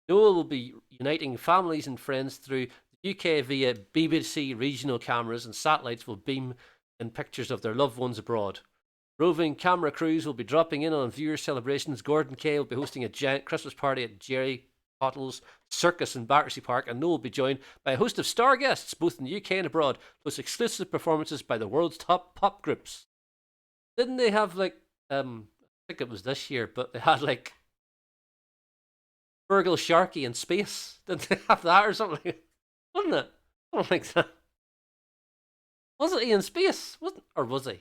Noel will be uniting families and friends through the UK via BBC regional cameras, and satellites will beam in pictures of their loved ones abroad. Roving camera crews will be dropping in on viewer celebrations. Gordon Kay will be hosting a giant Christmas party at Jerry Pottle's Circus in Battersea Park, and Noel will be joined by a host of star guests, both in the UK and abroad, plus exclusive performances by the world's top pop groups. Didn't they have, like, I think it was this year, but they had, like, Virgil Sharkey in space? Didn't they have that or something? Wasn't it? I don't think so. Wasn't he in space? Wasn't, or was he?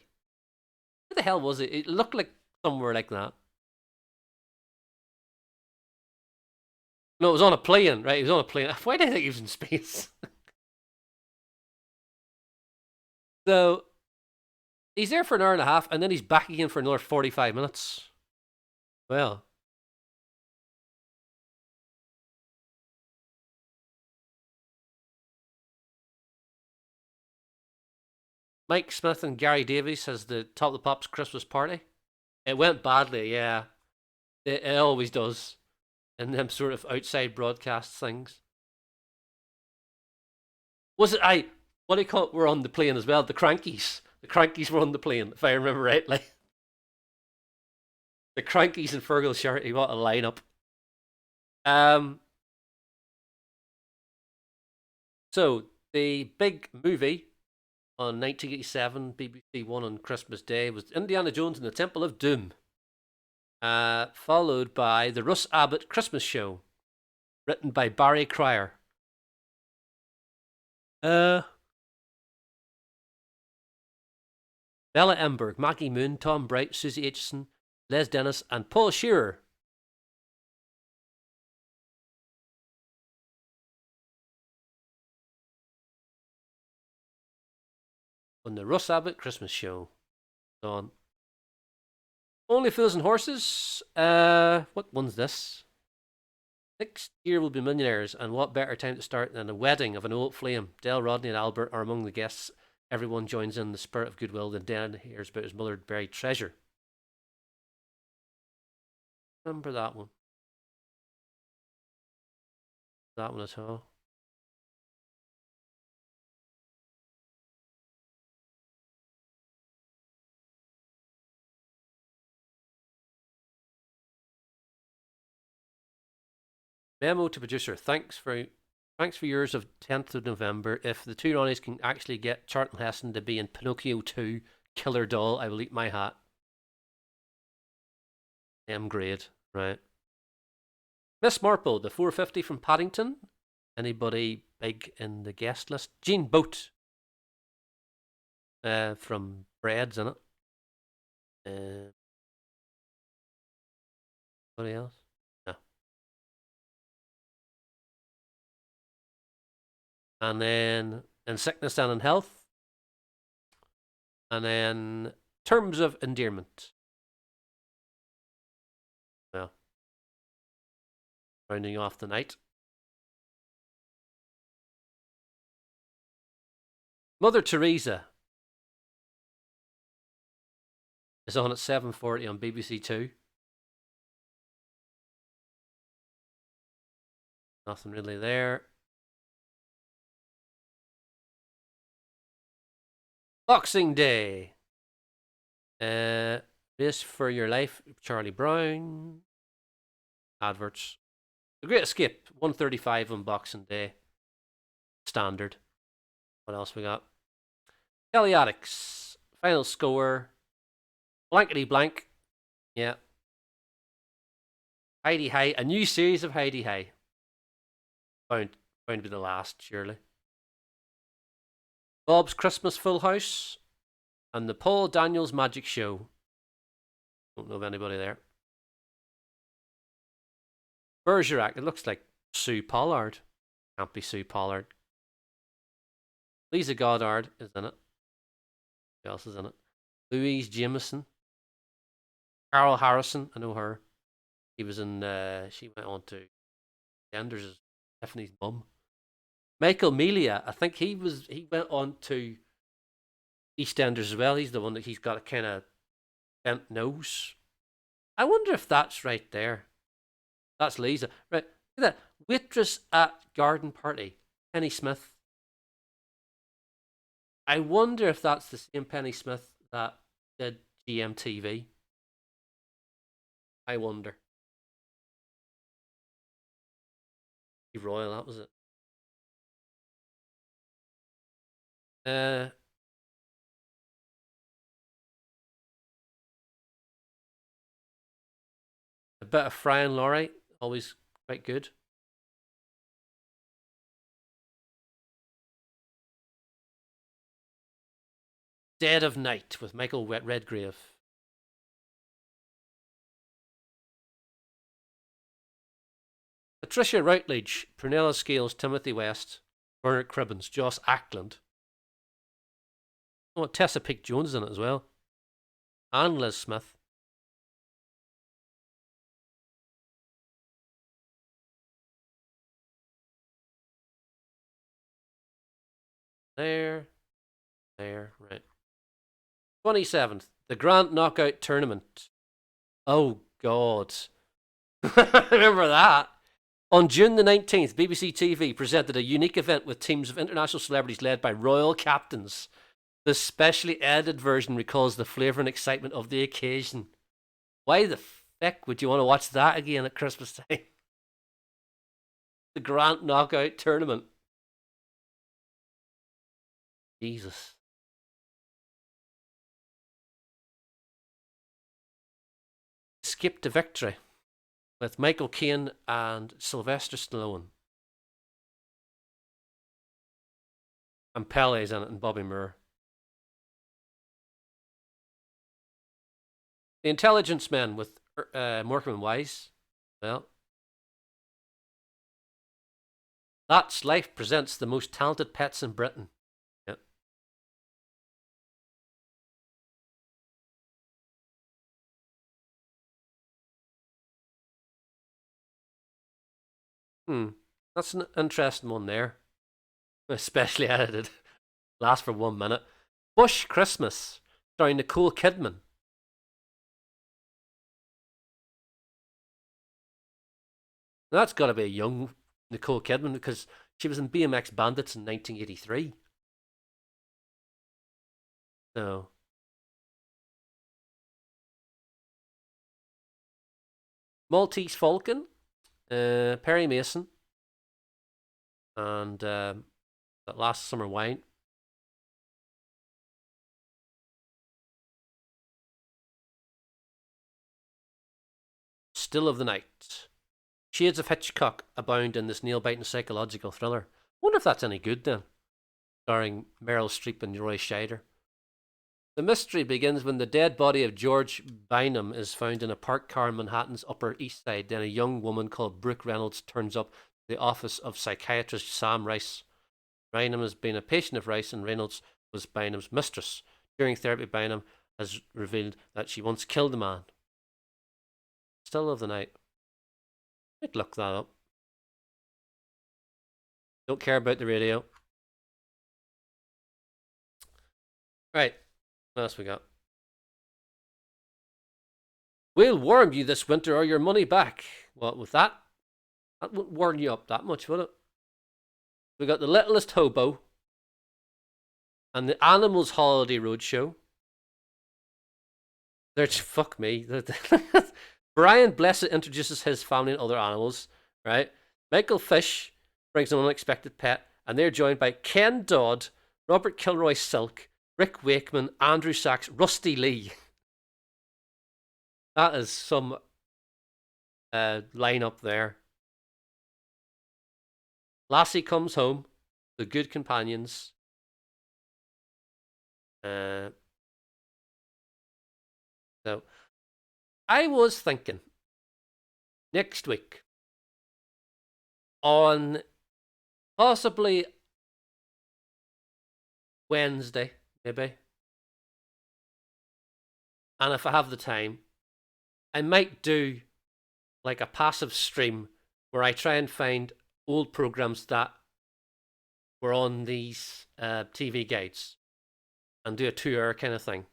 Where the hell was it? It looked like somewhere like that. No, it was on a plane, right? He was on a plane. Why did I think he was in space? So, he's there for an hour and a half, and then he's back again for another 45 minutes. Well. Mike Smith and Gary Davies has the Top of the Pops Christmas party. It went badly, yeah. It always does. In them sort of outside broadcast things. Was it, what do you call it, were on the plane as well? The Crankies. The Crankies were on the plane, if I remember rightly. The Crankies and Fergal Sharkey, what a lineup. So, the big movie on 1987, BBC One on Christmas Day, was Indiana Jones and the Temple of Doom. Followed by the Russ Abbott Christmas Show, written by Barry Cryer. Bella Emberg, Maggie Moon, Tom Bright, Susie Aitchison, Les Dennis, and Paul Shearer. On the Russ Abbott Christmas Show. On Only Fools and Horses. What one's this? Next year will be millionaires, and what better time to start than a wedding of an old flame? Del, Rodney, and Albert are among the guests. Everyone joins in the spirit of goodwill. Then Dan hears about his mother buried treasure. Remember that one? That one at all? Memo to producer. Thanks for yours of 10th of November. If the two Ronnies can actually get Charlton Heston to be in Pinocchio 2, Killer Doll, I will eat my hat. M grade, right. Miss Marple, the 450 from Paddington. Anybody big in the guest list? Jean Boat. From Breads, innit? Anybody else? No. And then In Sickness and in Health. And then Terms of Endearment. Well, rounding off the night. Mother Teresa is on at 7:40 on BBC Two. Nothing really there. Boxing Day. Race for Your Life, Charlie Brown. Adverts. The Great Escape, 1:35 on Boxing Day. Standard. What else we got? Kelly Addicts. Final Score. Blankety Blank. Yeah. Heidi High. A new series of Heidi High. Bound to be the last, surely. Bob's Christmas Full House. And the Paul Daniels Magic Show. Don't know of anybody there. Bergerac. It looks like Sue Pollard. Can't be Sue Pollard. Lisa Goddard is in it. Who else is in it? Louise Jameson. Carol Harrison. I know her. She was in. She went on to Enders as Tiffany's mum. Michael Melia. I think he went on to EastEnders as well. He's the one that he's got a kind of bent nose. I wonder if that's right there. That's Lisa. Right. Look at that. Waitress at garden party. Penny Smith. I wonder if that's the same Penny Smith that did GMTV. I wonder. Royal, that was it. A bit of Fry and Laurie, always quite good. Dead of Night with Michael Redgrave. Patricia Routledge, Prunella Scales, Timothy West, Bernard Cribbins, Joss Ackland. Oh, Tessa Peake Jones is in it as well. And Liz Smith. There, right. 27th, the Grand Knockout Tournament. Oh, God. Remember that? On June the 19th, BBC TV presented a unique event with teams of international celebrities led by royal captains. The specially edited version recalls the flavour and excitement of the occasion. Why the feck would you want to watch that again at Christmas time? The Grand Knockout Tournament. Jesus. Escape to Victory with Michael Caine and Sylvester Stallone. And Pele's in it and Bobby Moore. The Intelligence Men with Morecambe and Wise. Well, That's Life presents the most talented pets in Britain. Yep. That's an interesting one there. Especially edited. Lasts for 1 minute. Bush Christmas, starring Nicole Kidman. That's got to be a young Nicole Kidman because she was in BMX Bandits in 1983. So. Maltese Falcon, Perry Mason, and that Last Summer Wine. Still of the Night. Shades of Hitchcock abound in this nail-biting psychological thriller. Wonder if that's any good then. Starring Meryl Streep and Roy Scheider. The mystery begins when the dead body of George Bynum is found in a parked car in Manhattan's Upper East Side. Then a young woman called Brooke Reynolds turns up to the office of psychiatrist Sam Rice. Bynum has been a patient of Rice, and Reynolds was Bynum's mistress. During therapy, Bynum has revealed that she once killed a man. Still of the Night. I'd look that up. Don't care about the radio. Right. What else we got? We'll warm you this winter or your money back. What with that? That wouldn't warm you up that much, would it? We got the Littlest Hobo and the Animals Holiday Roadshow. Fuck me. Brian Blessed introduces his family and other animals, right? Michael Fish brings an unexpected pet, and they're joined by Ken Dodd, Robert Kilroy Silk, Rick Wakeman, Andrew Sachs, Rusty Lee. That is some lineup there. Lassie Comes Home, The Good Companions. So I was thinking next week on possibly Wednesday, maybe. And if I have the time, I might do like a passive stream where I try and find old programs that were on these TV guides and do a 2-hour kind of thing.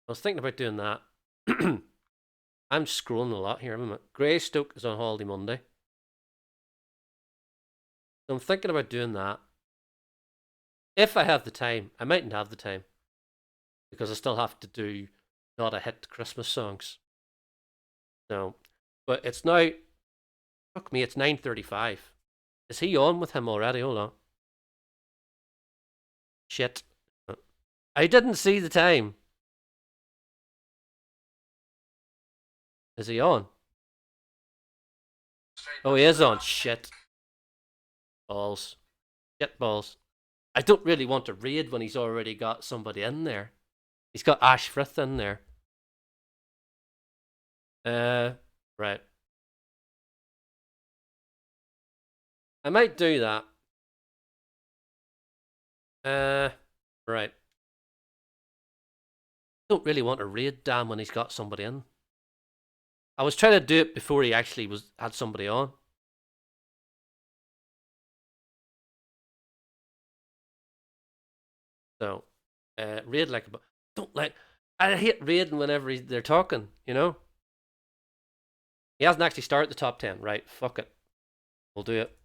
I was thinking about doing that. I'm scrolling a lot here. A minute. Greystoke is on holiday Monday. So I'm thinking about doing that. If I have the time. I mightn't have the time. Because I still have to do not a hit Christmas songs. No. But it's now, fuck me, it's 9:35. Is he on with him already? Hold on. Shit. I didn't see the time. Is he on? Oh, he is on. Shit. Balls. Shit balls. I don't really want to raid when he's already got somebody in there. He's got Ash Frith in there. Right. I might do that. Right. Don't really want to raid Dan when he's got somebody in. I was trying to do it before he actually had somebody on. So, raid like a... Don't like... I hate raiding whenever they're talking, you know? He hasn't actually started the top 10. Right, fuck it. We'll do it.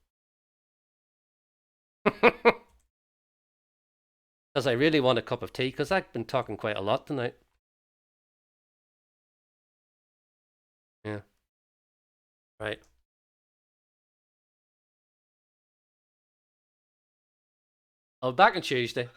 Because I really want a cup of tea, because I've been talking quite a lot tonight. Yeah. Right. I'll be back on Tuesday.